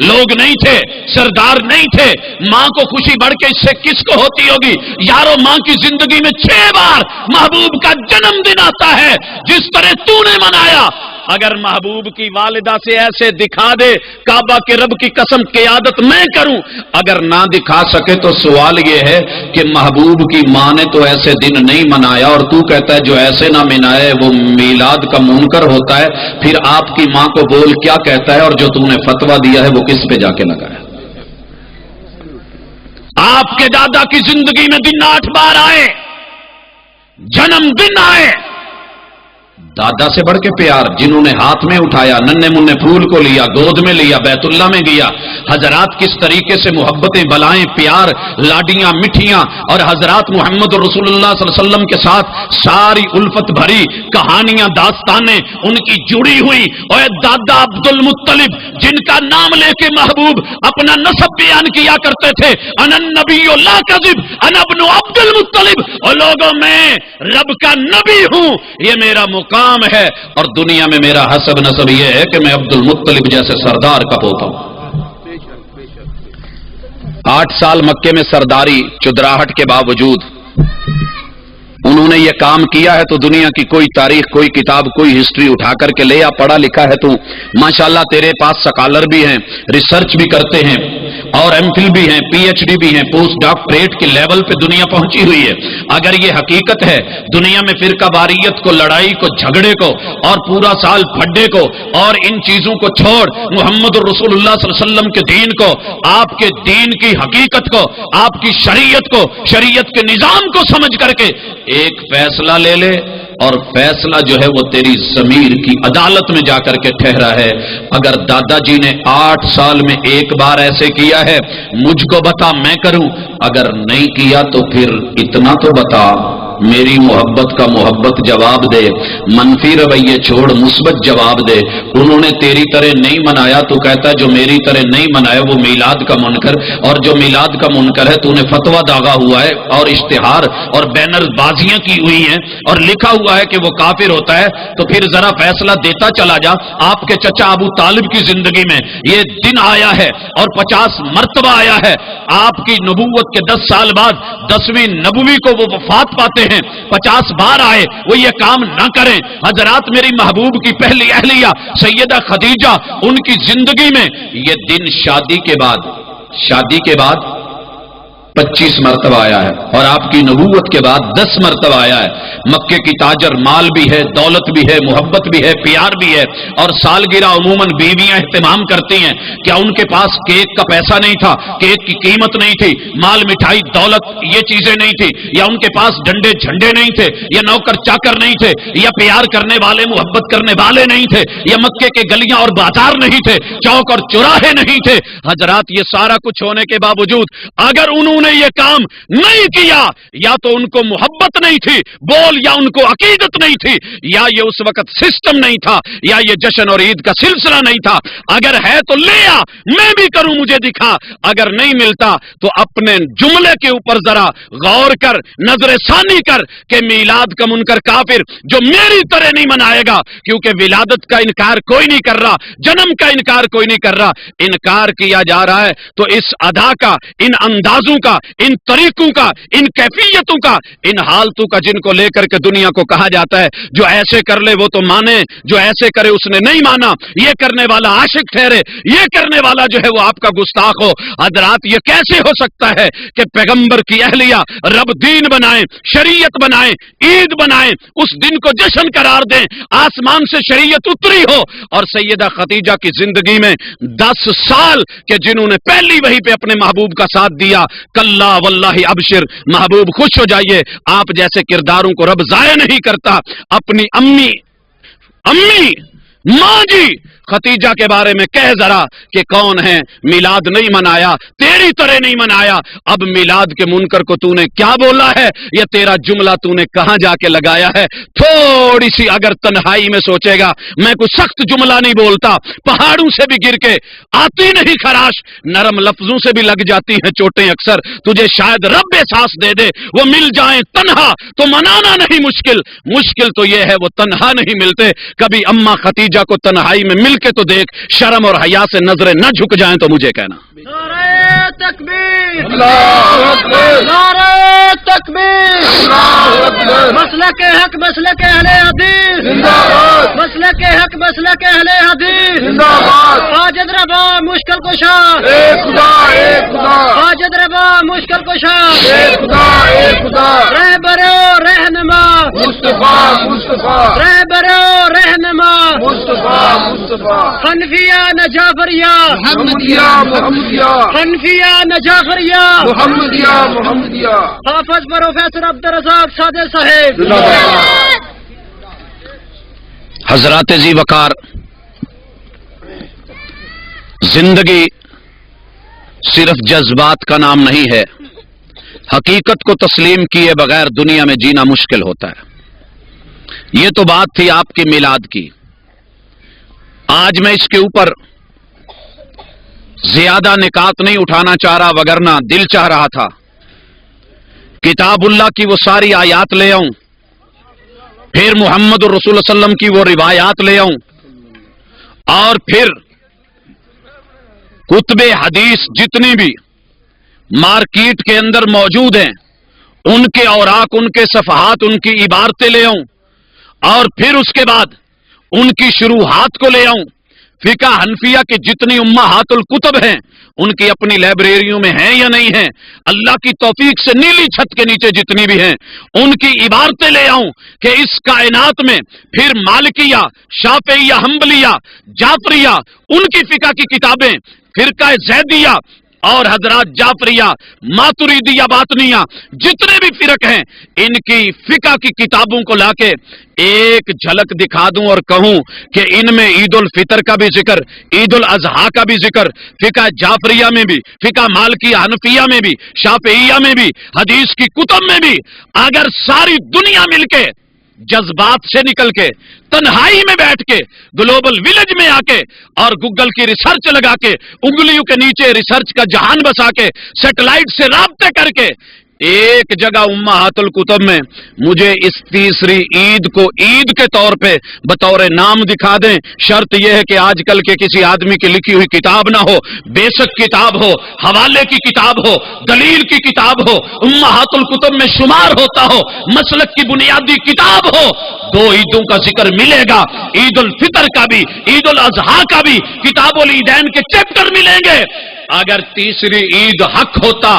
لوگ نہیں تھے، سردار نہیں تھے، ماں کو خوشی بڑھ کے اس سے کس کو ہوتی ہوگی؟ یارو ماں کی زندگی میں 6 بار محبوب کا جنم دن آتا ہے، جس طرح تو نے منایا اگر محبوب کی والدہ سے ایسے دکھا دے، کعبہ کے رب کی قسم قیادت میں کروں، اگر نہ دکھا سکے تو سوال یہ ہے کہ محبوب کی ماں نے تو ایسے دن نہیں منایا اور تو کہتا ہے جو ایسے نہ منائے وہ میلاد کا منکر ہوتا ہے، پھر آپ کی ماں کو بول کیا کہتا ہے اور جو تم نے فتویٰ دیا ہے وہ کس پہ جا کے لگا ہے؟ آپ کے دادا کی زندگی میں دن 8 بار آئے، جنم دن آئے، دادا سے بڑھ کے پیار، جنہوں نے ہاتھ میں اٹھایا، ننھے منھے پھول کو لیا، گود میں لیا، بیت اللہ میں گیا، حضرات کس طریقے سے محبتیں، بلائیں، پیار، لاڈیاں، مٹھیاں، اور حضرات محمد رسول اللہ صلی اللہ علیہ وسلم کے ساتھ ساری الفت بھری کہانیاں، داستانیں ان کی جڑی ہوئی۔ اور دادا عبد المطلب جن کا نام لے کے محبوب اپنا نسب بیان کیا کرتے تھے، انا النبی لا کذب انا ابن عبد المطلب، اور لوگوں میں رب کا نبی ہوں، یہ میرا مقام ہے، اور دنیا میں میرا حسب نسب یہ ہے کہ میں عبد المطلب جیسے سردار کا پوتا ہوں۔ 8 سال مکے میں سرداری چدراہٹ کے باوجود انہوں نے یہ کام کیا ہے، تو دنیا کی کوئی تاریخ، کوئی کتاب، کوئی ہسٹری اٹھا کر کے لے آ، پڑھا لکھا ہے تو ماشاءاللہ تیرے پاس سکالر بھی ہیں، ریسرچ بھی کرتے ہیں، اور ایم فل بھی ہیں، پی ایچ ڈی بھی ہیں، پوسٹ ڈاکٹریٹ کے لیول پہ دنیا پہنچی ہوئی ہے۔ اگر یہ حقیقت ہے، دنیا میں فرقہ واریت کو، لڑائی کو، جھگڑے کو، اور پورا سال پھڈے کو، اور ان چیزوں کو چھوڑ محمد رسول اللہ صلی اللہ علیہ وسلم کے دین کو، آپ کے دین کی حقیقت کو، آپ کی شریعت کو، شریعت کے نظام کو سمجھ کر کے ایک فیصلہ لے لے، اور فیصلہ جو ہے وہ تیری ضمیر کی عدالت میں جا کر کے ٹھہرا ہے۔ اگر دادا جی نے 8 سال میں ایک بار ایسے کیا ہے، مجھ کو بتا، میں کروں، اگر نہیں کیا تو پھر اتنا تو بتا، میری محبت کا محبت جواب دے، منفی رویے چھوڑ، مثبت جواب دے۔ انہوں نے تیری طرح نہیں منایا، تو کہتا ہے جو میری طرح نہیں منایا وہ میلاد کا منکر، اور جو میلاد کا منکر ہے تو نے فتویٰ داغا ہوا ہے اور اشتہار اور بینر بازیاں کی ہوئی ہیں اور لکھا ہوا ہے کہ وہ کافر ہوتا ہے، تو پھر ذرا فیصلہ دیتا چلا جا۔ آپ کے چچا ابو طالب کی زندگی میں یہ دن آیا ہے اور 50 مرتبہ آیا ہے، آپ کی نبوت کے 10 سال بعد 10ویں نبوی کو وہ وفات پاتے ہیں، 50 بار آئے، وہ یہ کام نہ کریں۔ حضرات میری محبوب کی پہلی اہلیہ سیدہ خدیجہ، ان کی زندگی میں یہ دن شادی کے بعد 25 مرتبہ آیا ہے، اور آپ کی نبوت کے بعد 10 مرتبہ آیا ہے۔ مکے کی تاجر، مال بھی ہے، دولت بھی ہے، محبت بھی ہے، پیار بھی ہے، اور سالگرہ عموماً بیویاں اہتمام کرتی ہیں۔ کیا ان کے پاس کیک کا پیسہ نہیں تھا؟ کیک کی قیمت نہیں تھی؟ مال، مٹھائی، دولت، یہ چیزیں نہیں تھی؟ یا ان کے پاس ڈنڈے جھنڈے نہیں تھے؟ یا نوکر چاکر نہیں تھے؟ یا پیار کرنے والے، محبت کرنے والے نہیں تھے؟ یا مکے کے گلیاں اور بازار نہیں تھے؟ چوک اور چوراہے نہیں تھے؟ حضرات یہ سارا کچھ ہونے کے باوجود اگر انہوں نے یہ کام نہیں کیا، یا تو ان کو محبت نہیں تھی بول، یا ان کو عقیدت نہیں تھی، یا یہ اس وقت سسٹم نہیں تھا، یا یہ جشن اور عید کا سلسلہ نہیں تھا۔ اگر ہے تو لے آ، میں بھی کروں، مجھے دکھا۔ اگر نہیں ملتا تو اپنے جملے کے اوپر ذرا غور کر، نظر ثانی کر کہ میلاد کا منکر کافر جو میری طرح نہیں منائے گا، کیونکہ ولادت کا انکار کوئی نہیں کر رہا، جنم کا انکار کوئی نہیں کر رہا، انکار کیا جا رہا ہے تو اس ادا کا، ان اندازوں کا، ان طریقوں کا، ان کیفیتوں کا، ان حالتوں کا، جن کو لے کر کے دنیا کو کہا جاتا ہے جو ایسے کر لے وہ تو مانے، جو ایسے کرے اس نے نہیں مانا، یہ کرنے والا عاشق ٹھہرے، یہ کرنے والا جو ہے وہ آپ کا گستاخ ہو۔ حضرات یہ کیسے ہو سکتا ہے کہ پیغمبر کی اہلیہ رب دین بنائیں، شریعت بنائیں، عید بنائیں، اس دن کو جشن قرار دیں، آسمان سے شریعت اتری ہو، اور سیدہ خدیجہ کی زندگی میں 10 سال کہ جنہوں نے پہلی وہی پہ اپنے محبوب کا ساتھ دیا، کلا واللہ ابشر، محبوب خوش ہو جائیے، آپ جیسے کرداروں کو رب ضائع نہیں کرتا۔ اپنی امی ماں جی خدیجہ کے بارے میں کہہ ذرا کہ کون ہے میلاد نہیں منایا، تیری طرح نہیں منایا، اب میلاد کے منکر کو تو نے کیا بولا ہے، یہ تیرا جملہ تو نے کہاں جا کے لگایا ہے؟ تھوڑی سی اگر تنہائی میں سوچے گا، میں کوئی سخت جملہ نہیں بولتا، پہاڑوں سے بھی گر کے آتی نہیں خراش، نرم لفظوں سے بھی لگ جاتی ہیں چوٹیں اکثر، تجھے شاید رب احساس دے دے، وہ مل جائیں تنہا تو منانا نہیں مشکل تو یہ ہے وہ تنہا نہیں ملتے۔ کبھی اماں خدیجہ خدیجہ کو تنہائی میں مل کے تو دیکھ، شرم اور حیا سے نظریں نہ جھک جائیں تو مجھے کہنا۔ نعرہ تکبیر، اللہ اکبر، نعرہ تکبیر، اللہ اکبر، مسلک حق مسلک اہل حدیث، زندہ باد، مسلک حق مسلک اہل حدیث، زندہ باد، حاجت روا مشکل کشا، ایک خدا ایک خدا، حاجت روا مشکل کشا، ایک خدا ایک خدا، رہبر و رہنما، مصطفیٰ مصطفیٰ، رہبر و رہنما، مصطفیٰ مصطفیٰ، حنفیہ نہ جعفریہ، محمدیہ محمدیہ، حنفیہ نہ جعفریہ، محمدیہ محمدیہ، حافظ پروفیسر عبدالرزاق صادق صاحب، زندہ باد۔ حضرات ذی وقار، زندگی صرف جذبات کا نام نہیں ہے، حقیقت کو تسلیم کیے بغیر دنیا میں جینا مشکل ہوتا ہے۔ یہ تو بات تھی آپ کی میلاد کی، آج میں اس کے اوپر زیادہ نکات نہیں اٹھانا چاہ رہا، وگرنہ دل چاہ رہا تھا کتاب اللہ کی وہ ساری آیات لے آؤں، پھر محمد الرسول صلی اللہ علیہ وسلم کی وہ روایات لے آؤں، اور پھر کتب حدیث جتنی بھی مارکیٹ کے اندر موجود ہیں ان کے اوراق، ان کے صفحات، ان کی عبارتیں لے آؤں، اور پھر اس کے بعد ان کی شروحات کو لے آؤں۔ فقہ حنفیہ کی جتنی امہات الکتب ہیں ان کی اپنی لائبریریوں میں ہیں یا نہیں ہیں، اللہ کی توفیق سے نیلی چھت کے نیچے جتنی بھی ہیں ان کی عبارتیں لے آؤں کہ اس کائنات میں پھر مالکیہ، شافعیہ، حنبلیہ، جعفریہ، ان کی فقہ کی کتابیں، فرقہ زیدیہ اور حضرات جعفریہ، ماتریدیہ، باطنیہ، جتنے بھی فرق ہیں ان کی فقہ کی کتابوں کو لا کے ایک جھلک دکھا دوں اور کہوں کہ ان میں عید الفطر کا بھی ذکر، عید الاضحیٰ کا بھی ذکر، فقہ جعفریہ میں بھی، فقہ مالکیہ حنفیہ میں بھی، شافعیہ میں بھی، حدیث کی کتب میں بھی، اگر ساری دنیا مل کے جذبات سے نکل کے تنہائی میں بیٹھ کے گلوبل ویلیج میں آ کے اور گوگل کی ریسرچ لگا کے انگلیوں کے نیچے ریسرچ کا جہان بسا کے سیٹلائٹ سے رابطے کر کے ایک جگہ امہات الکتب میں مجھے اس تیسری عید کو عید کے طور پہ بطور نام دکھا دیں، شرط یہ ہے کہ آج کل کے کسی آدمی کی لکھی ہوئی کتاب نہ ہو، بے شک کتاب ہو، حوالے کی کتاب ہو، دلیل کی کتاب ہو، امہات الکتب میں شمار ہوتا ہو، مسلک کی بنیادی کتاب ہو۔ دو عیدوں کا ذکر ملے گا، عید الفطر کا بھی، عید الاضحیٰ کا بھی، کتاب العیدین کے چیپٹر ملیں گے۔ اگر تیسری عید حق ہوتا،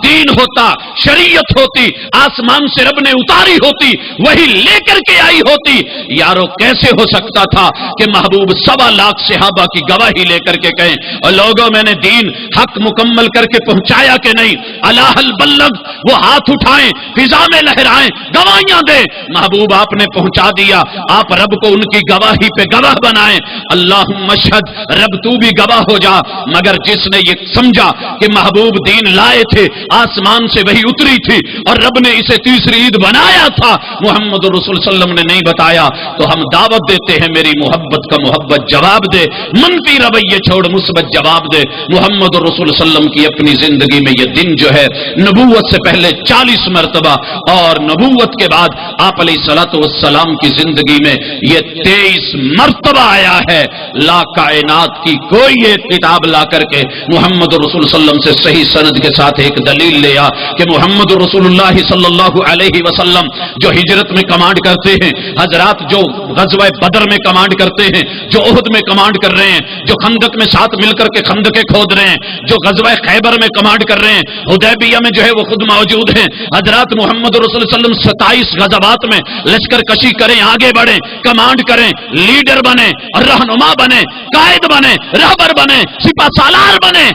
دین ہوتا، شریعت ہوتی، آسمان سے رب نے اتاری ہوتی، وہی لے کر کے آئی ہوتی، یارو کیسے ہو سکتا تھا کہ محبوب 1.25 لاکھ صحابہ کی گواہی لے کر کے کہیں اور لوگوں میں نے دین حق مکمل کر کے پہنچایا کہ نہیں، اللہ البلغ، وہ ہاتھ اٹھائیں، فضا میں لہرائیں، گواہیاں دیں، محبوب آپ نے پہنچا دیا، آپ رب کو ان کی گواہی پہ گواہ بنائیں، اللہم اشہد، رب تو بھی گواہ ہو جا۔ مگر جس نے یہ سمجھا کہ محبوب دین لائے تھے، آسمان سے وہی اتری تھی اور رب نے اسے تیسری عید بنایا تھا، محمد رسول صلی اللہ علیہ وسلم نے نہیں بتایا، تو ہم دعوت دیتے ہیں میری محبت کا محبت جواب دے، منفی رویے چھوڑ مثبت جواب دے۔ محمد رسول صلی اللہ علیہ وسلم کی اپنی زندگی میں یہ دن جو ہے نبوت سے پہلے 40 مرتبہ اور نبوت کے بعد آپ علیہ الصلوۃ والسلام کی زندگی میں یہ 23 مرتبہ آیا ہے۔ لا کائنات کی کوئی ایک کتاب لا کر کے محمد رسول صلی اللہ علیہ وسلم سے صحیح سند کے ساتھ ایک دلیل لیا کہ محمد رسول اللہ صلی اللہ علیہ وسلم جو ہجرت میں کمانڈ کرتے ہیں، حضرات جو غزوہ بدر میں کمانڈ کرتے ہیں، جو احد میں کمانڈ کر رہے ہیں، جو خندق میں ساتھ مل کر کے خندقیں کھود رہے ہیں، جو غزوہ خیبر میں کمانڈ کر رہے ہیں، حدیبیہ میں جو ہے وہ خود موجود ہیں، حضرات محمد رسول صلی اللہ علیہ وسلم 27 غزوات میں لشکر کشی کریں، آگے بڑھیں، کمانڈ کریں، لیڈر بنے، رہنما بنے، قائد بنے، رہبر بنے، سپہ سالار بنے۔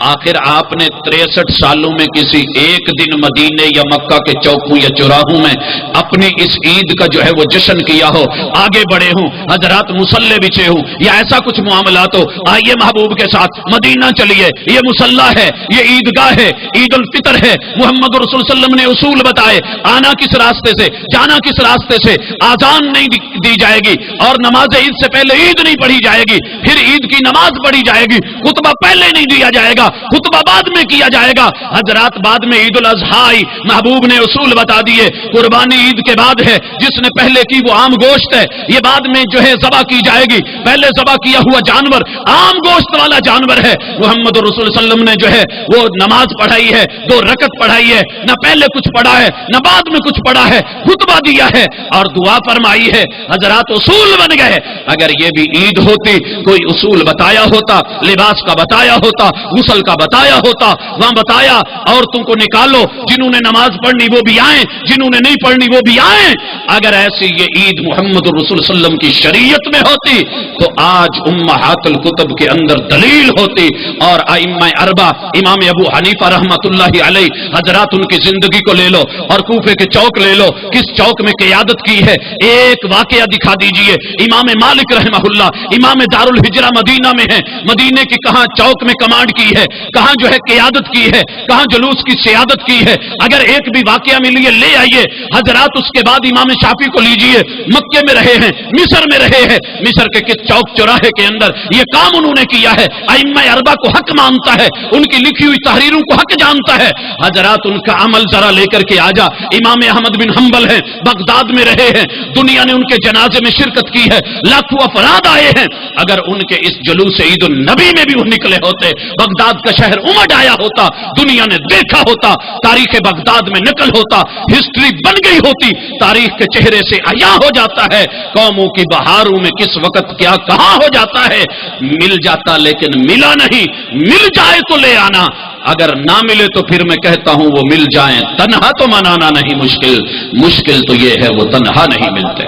آخر آپ نے 63 سالوں میں کسی ایک دن مدینے یا مکہ کے چوکوں یا چوراہوں میں اپنی اس عید کا جو ہے وہ جشن کیا ہو، آگے بڑھے ہوں، حضرات مصلے بچھے ہوں یا ایسا کچھ معاملات ہو، آئیے محبوب کے ساتھ مدینہ چلیے، یہ مصلی ہے، یہ عیدگاہ ہے، عید الفطر ہے، محمد رسول صلی اللہ علیہ وسلم نے اصول بتائے، آنا کس راستے سے، جانا کس راستے سے، آذان نہیں دی جائے گی اور نماز عید سے پہلے عید نہیں پڑھی جائے گی، پھر عید کی نماز پڑھی جائے گی، خطبہ پہلے نہیں دیا جائے گا، خطبہ بعد میں کیا جائے گا. حضرات بعد میں عید الاضحی محبوب نے اصول بتا دیے. قربانی عید کے بعد ہے، جس نے پہلے کی وہ عام گوشت ہے، یہ بعد میں جو ہے ذبح کی جائے گی. پہلے ذبح کیا ہوا جانور عام گوشت والا جانور ہے. محمد رسول صلی اللہ علیہ وسلم نے جو ہے وہ نماز پڑھائی ہے، 2 رکعت پڑھائی ہے، نہ پہلے کچھ پڑھا ہے نہ بعد میں کچھ پڑھا ہے، خطبہ دیا ہے اور دعا فرمائی ہے. حضرات اصول بن گئے. اگر یہ بھی عید ہوتی، کوئی اصول بتایا ہوتا، لباس کا بتایا ہوتا، غسل کا بتایا ہوتا، وہاں بتایا عورتوں کو نکالو، جنہوں نے نماز پڑھنی وہ بھی آئیں، جنہوں نے نہیں پڑھنی وہ بھی آئیں. اگر ایسی یہ عید محمد رسول صلی اللہ علیہ وسلم کی شریعت میں ہوتی تو آج امہات الکتب کے اندر دلیل ہوتی. اور ائمہ اربع امام ابو حنیفہ رحمۃ اللہ علیہ حضرات، ان کی زندگی کو لے لو اور کوفے کے چوک لے لو، کس چوک میں قیادت کی ہے ایک واقعہ دکھا دیجئے. امام مالک رحمہ اللہ امام دار الہجرہ مدینہ میں ہے، مدینے کی کہاں چوک میں کمانڈ کی ہے، کہاں جو ہے قیادت کی ہے، کہاں جلوس کی سیادت کی ہے. اگر ایک بھی واقعہ ملیے لے آئیے. حضرات اس کے بعد امام شافعی کو لیجئے، مکے میں رہے ہیں، مصر میں رہے ہیں، مصر کے کس چوک چوراہے کے اندر یہ کام انہوں نے کیا ہے. ائمہ اربع کو حق مانتا ہے، ان کی لکھی ہوئی تحریروں کو حق جانتا ہے. حضرات ان کا عمل ذرا لے کر کے آجا. امام احمد بن حنبل ہیں، بغداد میں رہے ہیں، دنیا نے ان کے جنازے میں شرکت کی ہے، لاکھوں افراد آئے ہیں. اگر ان کے اس جلوس عید النبی میں بھی وہ نکلے ہوتے، بغداد کا شہر امڈ آیا ہوتا، دنیا نے دیکھا ہوتا، تاریخ بغداد میں نقل ہوتا، ہسٹری بن گئی ہوتی، تاریخ کے چہرے سے عیاں ہو جاتا ہے قوموں کی بہاروں میں کس وقت کیا کہاں ہو جاتا ہے. مل جاتا لیکن ملا نہیں. مل جائے تو لے آنا، اگر نہ ملے تو پھر میں کہتا ہوں وہ مل جائیں. تنہا تو منانا نہیں مشکل، مشکل تو یہ ہے وہ تنہا نہیں ملتے.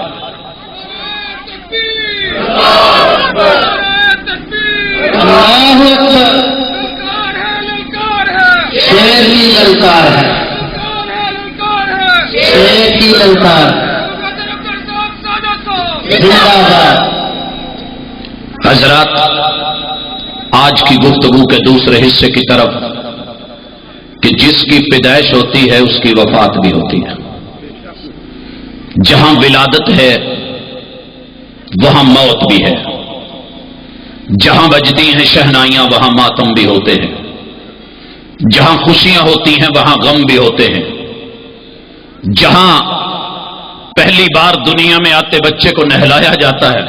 اللہ اکبر. شیر کی للکار ہے، شیر کی للکار. زندہ باد. حضرات آج کی گفتگو کے دوسرے حصے کی طرف، کہ جس کی پیدائش ہوتی ہے اس کی وفات بھی ہوتی ہے. جہاں ولادت ہے وہاں موت بھی ہے. جہاں بجتی ہیں شہنائیاں وہاں ماتم بھی ہوتے ہیں. جہاں خوشیاں ہوتی ہیں وہاں غم بھی ہوتے ہیں. جہاں پہلی بار دنیا میں آتے بچے کو نہلایا جاتا ہے،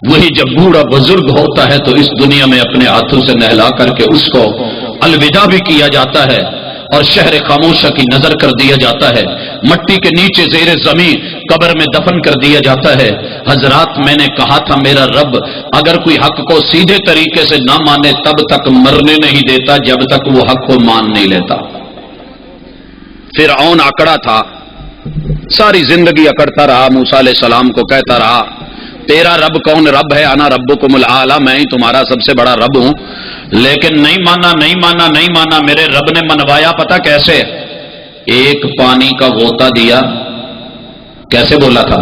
وہی جب بوڑھا بزرگ ہوتا ہے تو اس دنیا میں اپنے ہاتھوں سے نہلا کر کے اس کو الوداع بھی کیا جاتا ہے اور شہر خاموشہ کی نظر کر دیا جاتا ہے. مٹی کے نیچے زیر زمین قبر میں دفن کر دیا جاتا ہے. حضرات میں نے کہا تھا میرا رب اگر کوئی حق کو سیدھے طریقے سے نہ مانے تب تک مرنے نہیں دیتا جب تک وہ حق کو مان نہیں لیتا. فرعون اکڑا تھا، ساری زندگی اکڑتا رہا، موسیٰ علیہ السلام کو کہتا رہا تیرا رب کون رب ہے؟ انا ربکم الاعلی، میں ہی تمہارا سب سے بڑا رب ہوں. لیکن نہیں مانا نہیں مانا نہیں مانا. میرے رب نے منوایا پتہ کیسے؟ ایک پانی کا غوطہ دیا. کیسے بولا تھا؟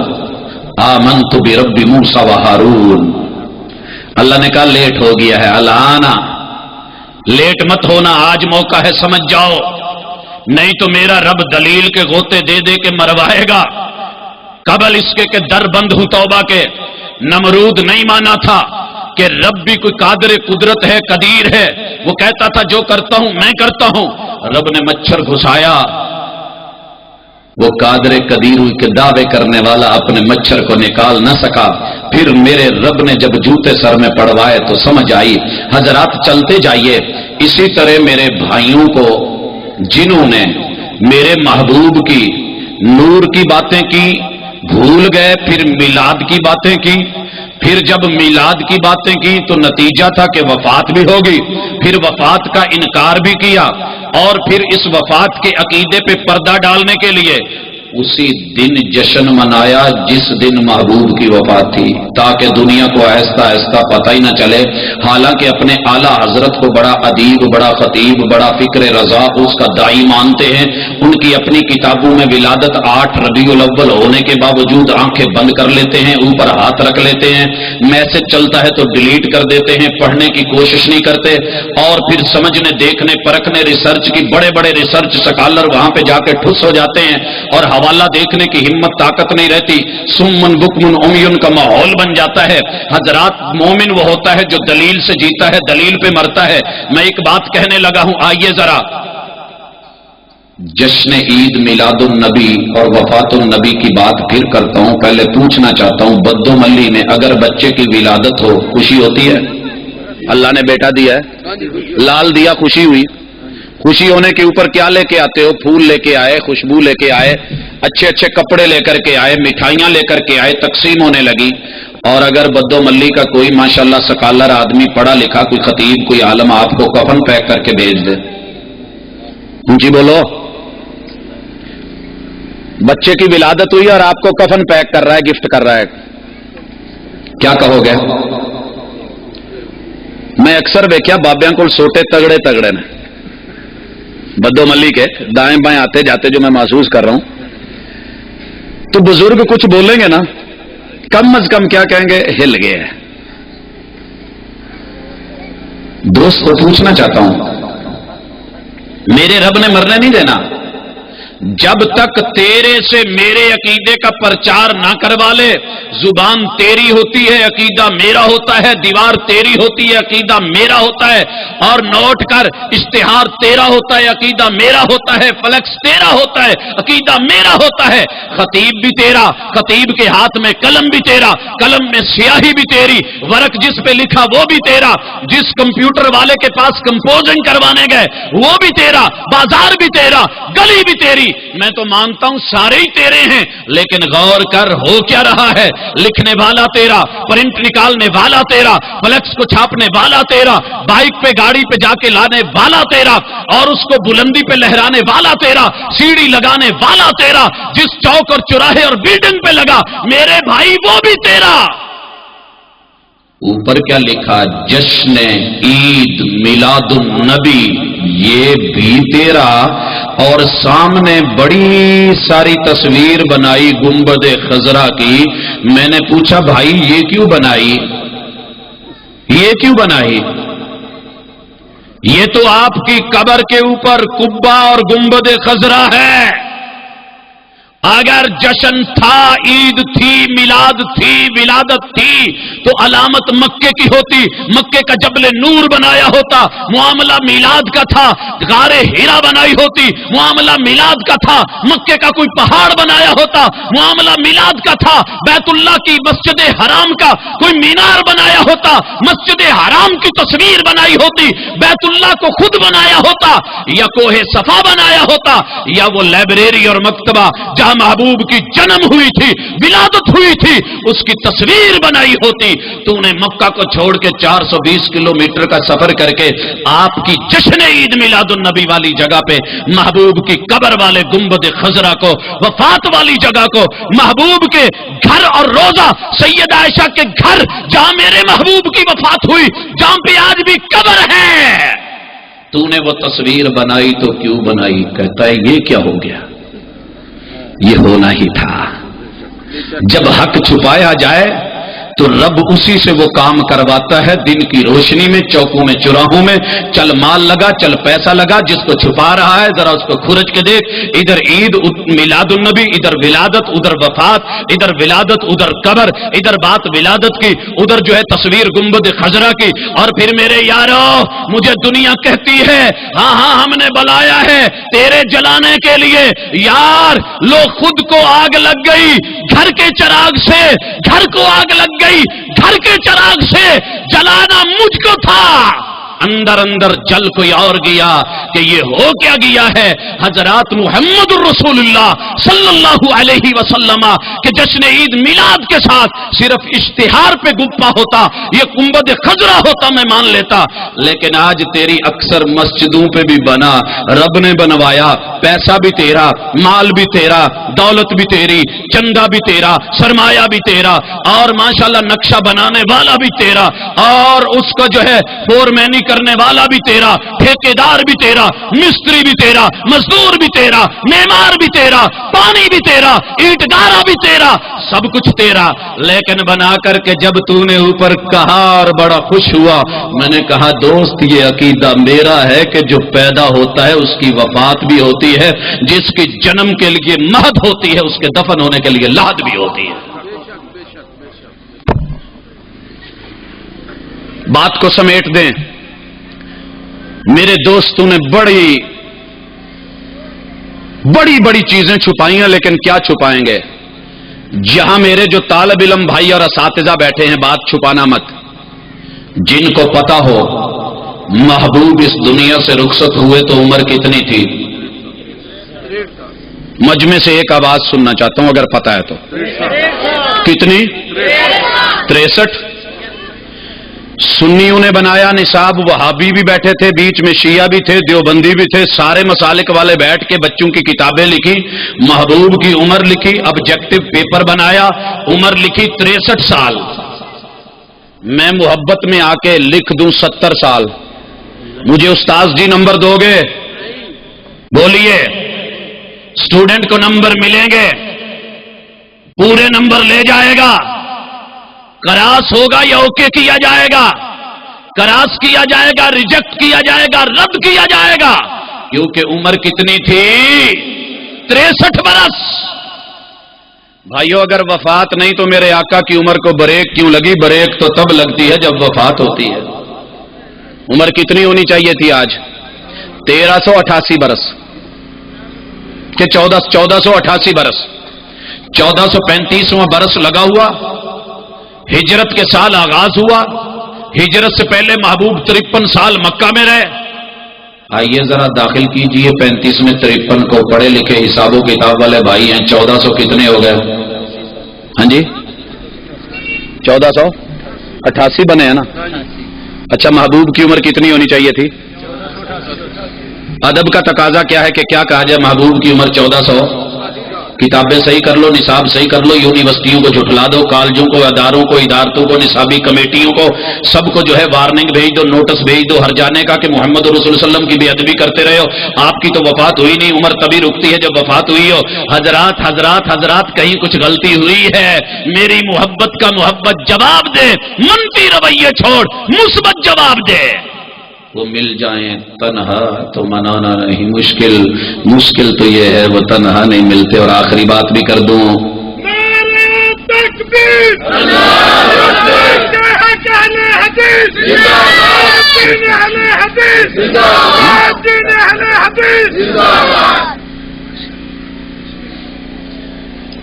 آمنت برب موسیٰ و ہارون. اللہ نے کہا لیٹ ہو گیا ہے، الانا لیٹ مت ہونا، آج موقع ہے، سمجھ جاؤ، نہیں تو میرا رب دلیل کے غوطے دے دے کے مروائے گا. قبل اس کے کہ در بند ہوں توبہ کے. نمرود نہیں مانا تھا کہ رب بھی کوئی قادر قدرت ہے، قدیر ہے. وہ کہتا تھا جو کرتا ہوں میں کرتا ہوں. رب نے مچھر گھسایا، وہ قادر قدیر کے دعوے کرنے والا اپنے مچھر کو نکال نہ سکا. پھر میرے رب نے جب جوتے سر میں پڑوائے تو سمجھ آئی. حضرات چلتے جائیے. اسی طرح میرے بھائیوں کو جنہوں نے میرے محبوب کی نور کی باتیں کی بھول گئے، پھر میلاد کی باتیں کی، پھر جب میلاد کی باتیں کی تو نتیجہ تھا کہ وفات بھی ہوگی، پھر وفات کا انکار بھی کیا، اور پھر اس وفات کے عقیدے پہ پردہ ڈالنے کے لیے اسی دن جشن منایا جس دن محبوب کی وفات تھی، تاکہ دنیا کو آہستہ آہستہ پتہ ہی نہ چلے. حالانکہ اپنے اعلیٰ حضرت کو بڑا ادیب، بڑا خطیب، بڑا فکر رضا اس کا دائی مانتے ہیں. ان کی اپنی کتابوں میں ولادت 8 ربیع الاول ہونے کے باوجود آنکھیں بند کر لیتے ہیں، اوپر ہاتھ رکھ لیتے ہیں، میسج چلتا ہے تو ڈیلیٹ کر دیتے ہیں، پڑھنے کی کوشش نہیں کرتے. اور پھر سمجھنے، دیکھنے، پرکھنے، ریسرچ کی بڑے بڑے ریسرچ سکالر وہاں پہ جا کے ٹھس ہو جاتے ہیں اور حوالہ دیکھنے کی ہمت طاقت نہیں رہتی، سمن بکمن عمیون کا ماحول بن جاتا ہے۔ حضرات مومن وہ ہوتا ہے جو دلیل سے جیتا ہے، دلیل پہ مرتا ہے۔ میں ایک بات کہنے لگا ہوں، آئیے ذرا جشن عید میلاد النبی اور وفات النبی کی بات پھر کرتا ہوں۔ پہلے پوچھنا چاہتا ہوں، بدو ملی میں اگر بچے کی ولادت ہو خوشی ہوتی ہے؟ اللہ نے بیٹا دیا ہے، لال دیا، خوشی ہوئی۔ خوشی ہونے کے اوپر کیا لے کے آتے ہو؟ پھول لے کے آئے، خوشبو لے کے آئے، اچھے اچھے کپڑے لے کر کے آئے، مٹھائیاں لے کر کے آئے، تقسیم ہونے لگی۔ اور اگر بدو ملی کا کوئی ماشاءاللہ سکالر آدمی، پڑھا لکھا، کوئی خطیب، کوئی عالم آپ کو کفن پیک کر کے بھیج دے، جی بولو، بچے کی ولادت ہوئی اور آپ کو کفن پیک کر رہا ہے، گفٹ کر رہا ہے، کیا کہو گے؟ میں اکثر دیکھا بابیاں کو سوٹے تگڑے تگڑے نے، بدو ملی کے دائیں بائیں آتے جاتے جو میں محسوس کر رہا ہوں، تو بزرگ کچھ بولیں گے نا، کم از کم کیا کہیں گے؟ ہل گئے ہیں۔ دوست کو پوچھنا چاہتا ہوں، میرے رب نے مرنے نہیں دینا جب تک تیرے سے میرے عقیدے کا پرچار نہ کروا لے۔ زبان تیری ہوتی ہے، عقیدہ میرا ہوتا ہے، دیوار تیری ہوتی ہے، عقیدہ میرا ہوتا ہے، اور نوٹ کر اشتہار تیرا ہوتا ہے، عقیدہ میرا ہوتا ہے، فلیکس تیرا ہوتا ہے، عقیدہ میرا ہوتا ہے، خطیب بھی تیرا، خطیب کے ہاتھ میں قلم بھی تیرا، قلم میں سیاہی بھی تیری، ورق جس پہ لکھا وہ بھی تیرا، جس کمپیوٹر والے کے پاس کمپوزنگ کروانے گئے وہ بھی تیرا، بازار بھی تیرا، گلی بھی تیری۔ میں تو مانتا ہوں سارے ہی تیرے ہیں، لیکن غور کر ہو کیا رہا ہے؟ لکھنے والا تیرا، پرنٹ نکالنے والا تیرا، فلیکس کو چھاپنے والا تیرا، بائک پہ گاڑی پہ جا کے لانے والا تیرا، اور اس کو بلندی پہ لہرانے والا تیرا، سیڑھی لگانے والا تیرا، جس چوک اور چوراہے اور بلڈنگ پہ لگا میرے بھائی وہ بھی تیرا۔ اوپر کیا لکھا؟ جشن عید میلاد النبی، یہ بھی تیرا، اور سامنے بڑی ساری تصویر بنائی گنبد خضرا کی۔ میں نے پوچھا بھائی یہ کیوں بنائی؟ یہ کیوں بنائی؟ یہ تو آپ کی قبر کے اوپر قبہ اور گنبد خضرا ہے۔ اگر جشن تھا، عید تھی، میلاد تھی، ولادت تھی، تو علامت مکے کی ہوتی، مکے کا جبل نور بنایا ہوتا، معاملہ میلاد کا تھا، غار ہیرا بنائی ہوتی، معاملہ میلاد کا تھا، مکے کا کوئی پہاڑ بنایا ہوتا، معاملہ میلاد کا تھا، بیت اللہ کی مسجد حرام کا کوئی مینار بنایا ہوتا، مسجد حرام کی تصویر بنائی ہوتی، بیت اللہ کو خود بنایا ہوتا، یا کوہ صفا بنایا ہوتا، یا وہ لائبریری اور مکتبہ جہاں محبوب کی جنم ہوئی تھی، ولادت ہوئی تھی، اس کی تصویر بنائی ہوتی۔ تو نے مکہ کو چھوڑ کے 420 کلومیٹر کا سفر کر کے آپ کی جشن عید میلاد النبی والی جگہ پہ محبوب کی قبر والے گنبد خضرا کو، وفات والی جگہ کو، محبوب کے گھر اور روزہ سید عائشہ کے گھر جہاں میرے محبوب کی وفات ہوئی، جہاں پہ آج بھی قبر ہے، تو نے وہ تصویر بنائی تو کیوں بنائی؟ کہتا ہے یہ کیا ہو گیا؟ یہ ہونا ہی تھا۔ جب حق چھپایا جائے تو رب اسی سے وہ کام کرواتا ہے، دن کی روشنی میں، چوکوں میں، چوراہوں میں، چل مال لگا، چل پیسہ لگا، جس کو چھپا رہا ہے ذرا اس کو کھرچ کے دیکھ، ادھر عید میلاد النبی، ادھر ولادت، ادھر وفات، ادھر ولادت، ادھر قبر، ادھر بات ولادت کی، ادھر جو ہے تصویر گنبد خضرا کی۔ اور پھر میرے یارو، مجھے دنیا کہتی ہے ہاں ہاں ہم نے بلایا ہے تیرے جلانے کے لیے، یار لو خود کو آگ لگ گئی، گھر کے چراغ سے گھر کو آگ لگ گئی، گھر کے چراغ سے جلانا مجھ کو تھا، اندر اندر جل کوئی اور گیا کہ یہ ہو کیا گیا ہے۔ حضرات محمد الرسول اللہ صلی اللہ علیہ وسلم کہ جشن عید میلاد کے ساتھ صرف اشتہار پہ گپا ہوتا، یہ گنبد خضرا ہوتا، میں مان لیتا، لیکن آج تیری اکثر مسجدوں پہ بھی بنا، رب نے بنوایا، پیسہ بھی تیرا، مال بھی تیرا، دولت بھی تیری، چندہ بھی تیرا، سرمایہ بھی تیرا، اور ماشاءاللہ نقشہ بنانے والا بھی تیرا، اور اس کا جو ہے فور مینی کرنے والا بھی تیرا، ٹھیکیدار بھی تیرا، مستری بھی تیرا، مزدور بھی تیرا، معمار بھی تیرا، پانی بھی تیرا، اینٹ گارا بھی تیرا، سب کچھ تیرا، لیکن بنا کر کے جب تو نے اوپر کہا اور بڑا خوش ہوا، میں نے کہا دوست یہ عقیدہ میرا ہے کہ جو پیدا ہوتا ہے اس کی وفات بھی ہوتی ہے، جس کی جنم کے لیے مہد ہوتی ہے اس کے دفن ہونے کے لیے لحد بھی ہوتی ہے۔ بات کو سمیٹ دیں، میرے دوستوں نے بڑی بڑی چیزیں چھپائی ہیں، لیکن کیا چھپائیں گے؟ جہاں میرے جو طالب علم بھائی اور اساتذہ بیٹھے ہیں، بات چھپانا مت۔ جن کو پتا ہو محبوب اس دنیا سے رخصت ہوئے تو عمر کتنی تھی؟ مجمع سے ایک آواز سننا چاہتا ہوں اگر پتا ہے تو۔ کتنی؟ 63۔ سنیوں نے بنایا نصاب، وہابی بھی بیٹھے تھے بیچ میں، شیعہ بھی تھے، دیوبندی بھی تھے، سارے مسالک والے بیٹھ کے بچوں کی کتابیں لکھی، محبوب کی عمر لکھی، آبجیکٹو پیپر بنایا، عمر لکھی 63 سال۔ میں محبت میں آ کے لکھ دوں 70 سال، مجھے استاذ جی نمبر دو گے؟ بولیے۔ اسٹوڈنٹ کو نمبر ملیں گے، پورے نمبر لے جائے گا؟ کراس ہوگا یا اوکے کیا جائے گا؟ کراس کیا جائے گا، ریجیکٹ کیا جائے گا، رد کیا جائے گا، کیونکہ عمر کتنی تھی؟ 63 برس۔ بھائیو اگر وفات نہیں تو میرے آقا کی عمر کو بریک کیوں لگی؟ بریک تو تب لگتی ہے جب وفات ہوتی ہے۔ عمر کتنی ہونی چاہیے تھی آج؟ 1388 برس کہ 1488 برس؟ 1435واں برس لگا ہوا، ہجرت کے سال آغاز ہوا، ہجرت سے پہلے محبوب 53 سال مکہ میں رہے۔ آئیے ذرا داخل کیجئے 35 میں 53 کو، پڑھے لکھے حساب و کتاب والے بھائی ہیں، 1400 کتنے ہو گئے؟ ہاں جی 1488 بنے ہیں نا؟ اچھا محبوب کی عمر کتنی ہونی چاہیے تھی؟ ادب کا تقاضا کیا ہے کہ کیا کہا جائے؟ محبوب کی عمر 1400۔ کتابیں صحیح کر لو، نصاب صحیح کر لو، یونیورسٹیوں کو جھٹلا دو، کالجوں کو، اداروں کو، ادارتوں کو، نصابی کمیٹیوں کو، سب کو جو ہے وارننگ بھیج دو، نوٹس بھیج دو ہر جانے کا کہ محمد رسول اللہ علیہ وسلم کی بے ادبی کرتے رہے ہو، آپ کی تو وفات ہوئی نہیں، عمر تبھی رکتی ہے جب وفات ہوئی ہو۔ حضرات کہیں کچھ غلطی ہوئی ہے، میری محبت کا محبت جواب دے، منفی رویے چھوڑ، مثبت جواب دے۔ وہ مل جائیں تنہا تو منانا نہیں مشکل، مشکل تو یہ ہے وہ تنہا نہیں ملتے۔ اور آخری بات بھی کر دوں،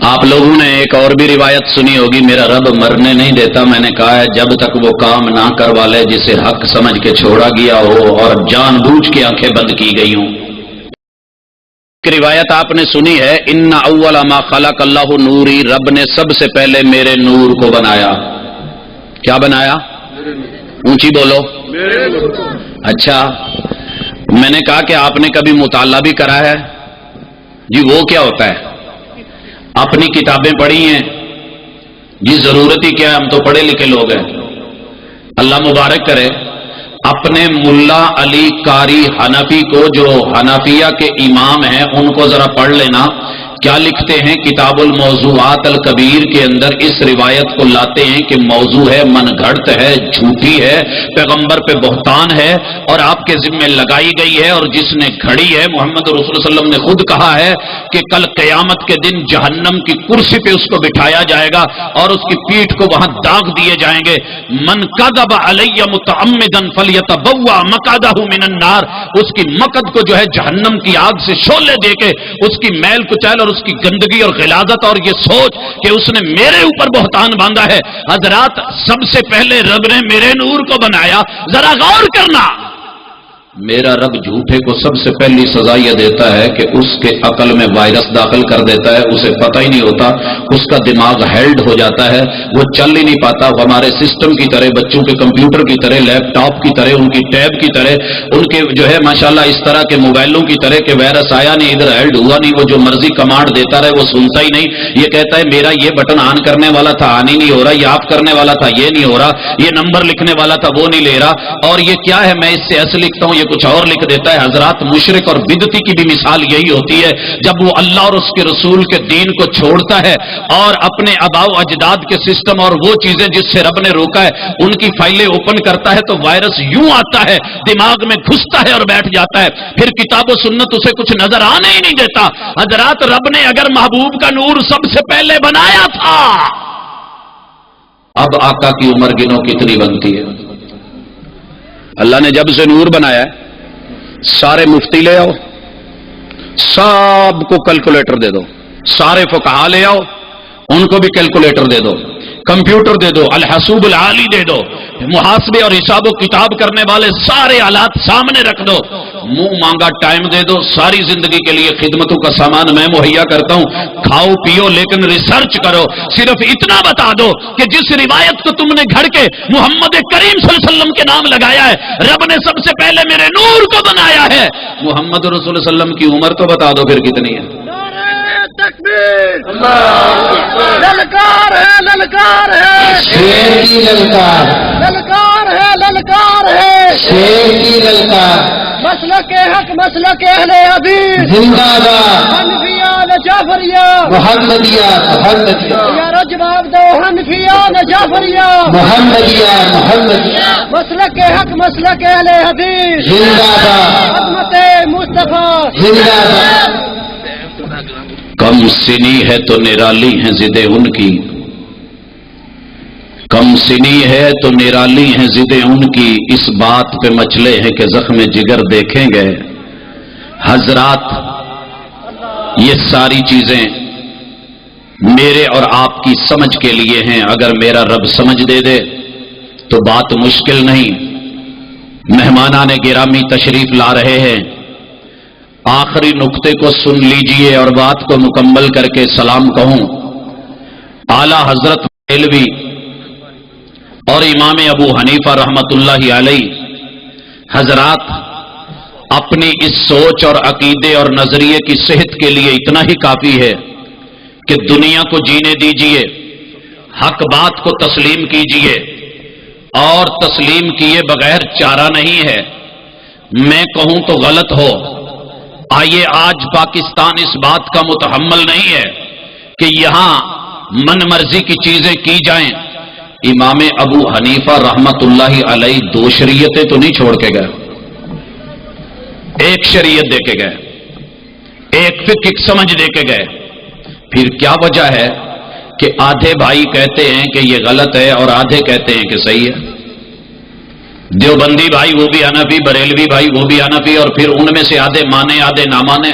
آپ لوگوں نے ایک اور بھی روایت سنی ہوگی، میرا رب مرنے نہیں دیتا، میں نے کہا ہے جب تک وہ کام نہ کروا لے جسے حق سمجھ کے چھوڑا گیا ہو اور جان بوجھ کے آنکھیں بند کی گئی ہوں۔ ایک روایت آپ نے سنی ہے، ان اول ما خلق اللہ نوری، رب نے سب سے پہلے میرے نور کو بنایا۔ کیا بنایا؟ اونچی بولو۔ اچھا میں نے کہا کہ آپ نے کبھی مطالعہ بھی کرا ہے؟ جی وہ کیا ہوتا ہے؟ اپنی کتابیں پڑھی ہیں؟ جی ضرورت ہی کیا ہے، ہم تو پڑھے لکھے لوگ ہیں، اللہ مبارک کرے۔ اپنے ملا علی قاری حنفی کو، جو حنفیہ کے امام ہیں، ان کو ذرا پڑھ لینا، کیا لکھتے ہیں کتاب الموضوعات الکبیر کے اندر اس روایت کو لاتے ہیں کہ موضوع ہے، من گھڑت ہے، جھوٹی ہے، پیغمبر پہ بہتان ہے اور آپ کے ذمہ لگائی گئی ہے، اور جس نے گھڑی ہے محمد رسول اللہ علیہ وسلم نے خود کہا ہے کہ کل قیامت کے دن جہنم کی کرسی پہ اس کو بٹھایا جائے گا اور اس کی پیٹھ کو وہاں داغ دیے جائیں گے۔ من کذب علی متعمدا فلیتبوأ مقعدہ من النار، اس کی مقعد کو جو ہے جہنم کی آگ سے شعلے دے کے اس کی میل کچیل اور اس کی گندگی اور غلاظت اور یہ سوچ کہ اس نے میرے اوپر بہتان باندھا ہے۔ حضرات سب سے پہلے رب نے میرے نور کو بنایا، ذرا غور کرنا، میرا رب جھوٹے کو سب سے پہلی سزا یہ دیتا ہے کہ اس کے عقل میں وائرس داخل کر دیتا ہے، اسے پتہ ہی نہیں ہوتا، اس کا دماغ ہیلڈ ہو جاتا ہے، وہ چل ہی نہیں پاتا، ہمارے سسٹم کی طرح، بچوں کے کمپیوٹر کی طرح، لیپ ٹاپ کی طرح، ان کی ٹیب کی طرح، ان کے جو ہے ماشاءاللہ اس طرح کے موبائلوں کی طرح کہ وائرس آیا نہیں، ادھر ہیلڈ ہوا نہیں، وہ جو مرضی کمانڈ دیتا رہے وہ سنتا ہی نہیں، یہ کہتا ہے میرا یہ بٹن آن کرنے والا تھا آن ہی نہیں ہو رہا، یہ آف کرنے والا تھا یہ نہیں ہو رہا، یہ نمبر لکھنے والا تھا وہ نہیں لے رہا، اور یہ کیا ہے میں اس سے ایسے لکھتا ہوں یہ کچھ اور لکھ دیتا ہے۔ حضرات مشرک اور بدعتی کی بھی مثال یہی ہوتی ہے، جب وہ اللہ اور اس کے رسول کے دین کو چھوڑتا ہے اور اپنے آباء و اجداد کے سسٹم اور وہ چیزیں جس سے رب نے روکا ہے ان کی فائلیں اوپن کرتا ہے تو وائرس یوں آتا ہے، دماغ میں گھستا ہے اور بیٹھ جاتا ہے، پھر کتاب و سنت اسے کچھ نظر آنے ہی نہیں دیتا۔ حضرات رب نے اگر محبوب کا نور سب سے پہلے بنایا تھا، اب آقا کی عمر گنو کتنی بنتی ہے؟ اللہ نے جب سے نور بنایا ہے سارے مفتی لے آؤ، سب کو کیلکولیٹر دے دو، سارے فقہا لے آؤ ان کو بھی کیلکولیٹر دے دو، کمپیوٹر دے دو، الحاسوب العالی دے دو، محاسبے اور حساب و کتاب کرنے والے سارے آلات سامنے رکھ دو، منہ مانگا ٹائم دے دو، ساری زندگی کے لیے خدمتوں کا سامان میں مہیا کرتا ہوں، کھاؤ پیو لیکن ریسرچ کرو، صرف اتنا بتا دو کہ جس روایت کو تم نے گھڑ کے محمد کریم صلی اللہ علیہ وسلم کے نام لگایا ہے، رب نے سب سے پہلے میرے نور کو بنایا ہے، محمد رسول اللہ علیہ وسلم کی عمر تو بتا دو پھر کتنی ہے؟ تکبیر، للکار ہے للکار ہے، شیر کی للکار، للکار ہے للکار ہے، شیر کی للکار، مسلک حق مسلک اہل حدیث، زندہ باد حنفیہ و جعفریہ، محمدیہ محمدیہ یارو جواب دو، حنفیہ و جعفریہ، محمدیہ محمدیہ، مسلک حق مسلک اہل حدیث، زندہ باد عظمت مصطفیٰ، زندہ باد۔ کم سنی ہے تو نرالی ہیں ضدیں ان کی، کم سنی ہے تو نرالی ہیں ضدیں ان کی، اس بات پہ مچلے ہیں کہ زخم جگر دیکھیں گے۔ حضرات یہ ساری چیزیں میرے اور آپ کی سمجھ کے لیے ہیں، اگر میرا رب سمجھ دے دے تو بات مشکل نہیں۔ مہمانان گرامی تشریف لا رہے ہیں، آخری نقطے کو سن لیجئے اور بات کو مکمل کر کے سلام کہوں۔ اعلی حضرت بریلوی اور امام ابو حنیفہ رحمت اللہ علیہ حضرات اپنی اس سوچ اور عقیدے اور نظریے کی صحت کے لیے اتنا ہی کافی ہے کہ دنیا کو جینے دیجئے، حق بات کو تسلیم کیجئے، اور تسلیم کیے بغیر چارہ نہیں ہے۔ میں کہوں تو غلط ہو، آئیے آج پاکستان اس بات کا متحمل نہیں ہے کہ یہاں من مرضی کی چیزیں کی جائیں۔ امام ابو حنیفہ رحمت اللہ علیہ دو شریعتیں تو نہیں چھوڑ کے گئے، ایک شریعت دے کے گئے، ایک فقہ سمجھ دے کے گئے۔ پھر کیا وجہ ہے کہ آدھے بھائی کہتے ہیں کہ یہ غلط ہے اور آدھے کہتے ہیں کہ صحیح ہے؟ دیوبندی بھائی وہ بھی حنفی، بریلوی بھائی وہ بھی حنفی، اور پھر ان میں سے آدھے مانے آدھے نہ مانے،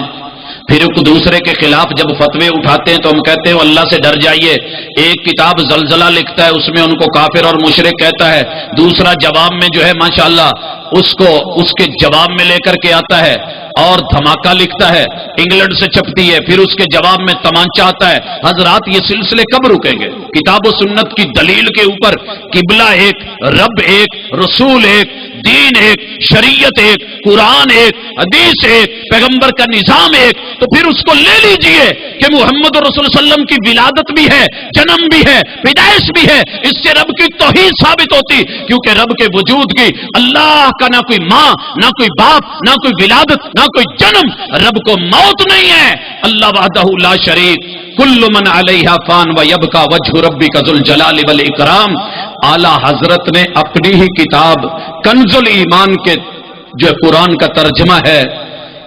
پھر ایک دوسرے کے خلاف جب فتوے اٹھاتے ہیں تو ہم کہتے ہیں اللہ سے ڈر جائیے۔ ایک کتاب زلزلہ لکھتا ہے، اس میں ان کو کافر اور مشرک کہتا ہے، دوسرا جواب میں جو ہے ماشاءاللہ اس کو اس کے جواب میں لے کر کے آتا ہے اور دھماکہ لکھتا ہے، انگلینڈ سے چھپتی ہے، پھر اس کے جواب میں تمانچہ آتا ہے۔ حضرات یہ سلسلے کب رکیں گے؟ کتاب و سنت کی دلیل کے اوپر قبلہ ایک، رب ایک، رسول ایک، دین ایک، شریعت ایک، قرآن ایک، حدیث ایک، پیغمبر کا نظام ایک، تو پھر اس کو لے لیجئے کہ محمد رسول صلی اللہ علیہ وسلم کی ولادت بھی ہے، جنم بھی ہے، پیدائش بھی ہے، اس سے رب کی توحید ثابت ہوتی، کیونکہ رب کے وجود کی، اللہ کا نہ کوئی ماں، نہ کوئی باپ، نہ کوئی ولادت، نہ کوئی جنم، رب کو موت نہیں ہے، اللہ وحدہ لا شریک، کل من علیہا فان ویبقی وجہ ربک ذو الجلال والاکرام۔ اعلی حضرت نے اپنی ہی کتاب کنز الایمان کے جو قرآن کا ترجمہ ہے،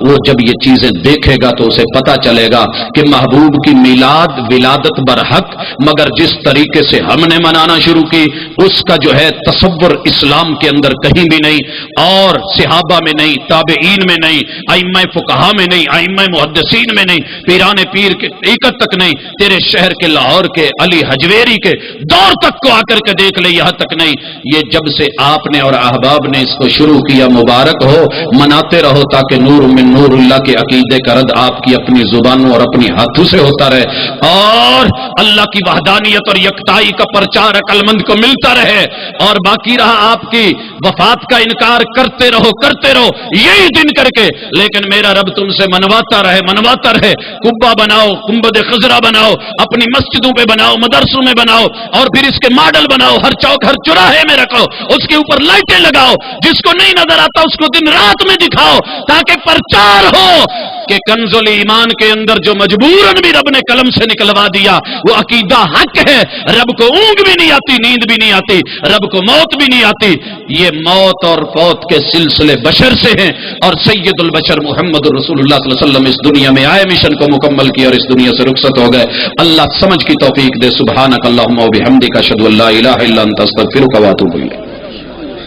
وہ جب یہ چیزیں دیکھے گا تو اسے پتا چلے گا کہ محبوب کی میلاد ولادت برحق، مگر جس طریقے سے ہم نے منانا شروع کی اس کا جو ہے تصور اسلام کے اندر کہیں بھی نہیں، اور صحابہ میں نہیں، تابعین میں نہیں، ائمہ فقہا میں نہیں، ائمہ محدثین میں نہیں، پیران پیر کے طریقت تک نہیں، تیرے شہر کے لاہور کے علی حجویری کے دور تک کو آ کر کے دیکھ لے، یہاں تک نہیں۔ یہ جب سے آپ نے اور احباب نے اس کو شروع کیا، مبارک ہو، مناتے رہو تاکہ نور من نور اللہ کے عقیدے کا رد آپ کی اپنی زبانوں اور اپنی ہاتھوں سے ہوتا رہے، اور اللہ کی وحدانیت اور یکتائی کا پرچار عقل مند کو ملتا رہے، اور باقی رہا آپ کی وفات کا انکار کرتے رہو یہی دن کر کے، لیکن میرا رب تم سے منواتا رہے، قبہ بناؤ، گنبد خضرا بناؤ، اپنی مسجدوں پہ بناؤ، مدرسوں میں بناؤ، اور پھر اس کے ماڈل بناؤ، ہر چوک ہر چوراہے میں رکھو، اس کے اوپر لائٹیں لگاؤ، جس کو نہیں نظر آتا اس کو دن رات میں دکھاؤ، تاکہ پرچار ہو کہ کنز الایمان کے اندر جو مجبوراً بھی رب نے قلم سے نکلوا دیا وہ عقیدہ حق ہے۔ رب کو اونگ بھی نہیں آتی، نیند بھی نہیں آتی، رب کو موت بھی نہیں آتی، یہ موت اور فوت کے سلسلے بشر سے ہیں، اور سید البشر محمد رسول اللہ صلی اللہ علیہ وسلم اس دنیا میں آئے، مشن کو مکمل کیا اور اس دنیا سے رخصت ہو گئے۔ اللہ سمجھ کی توفیق دے۔ سبحانک اللہم و بحمدک، اشہد ان لا الہ الا انت، استغفرک و اتوب الیک۔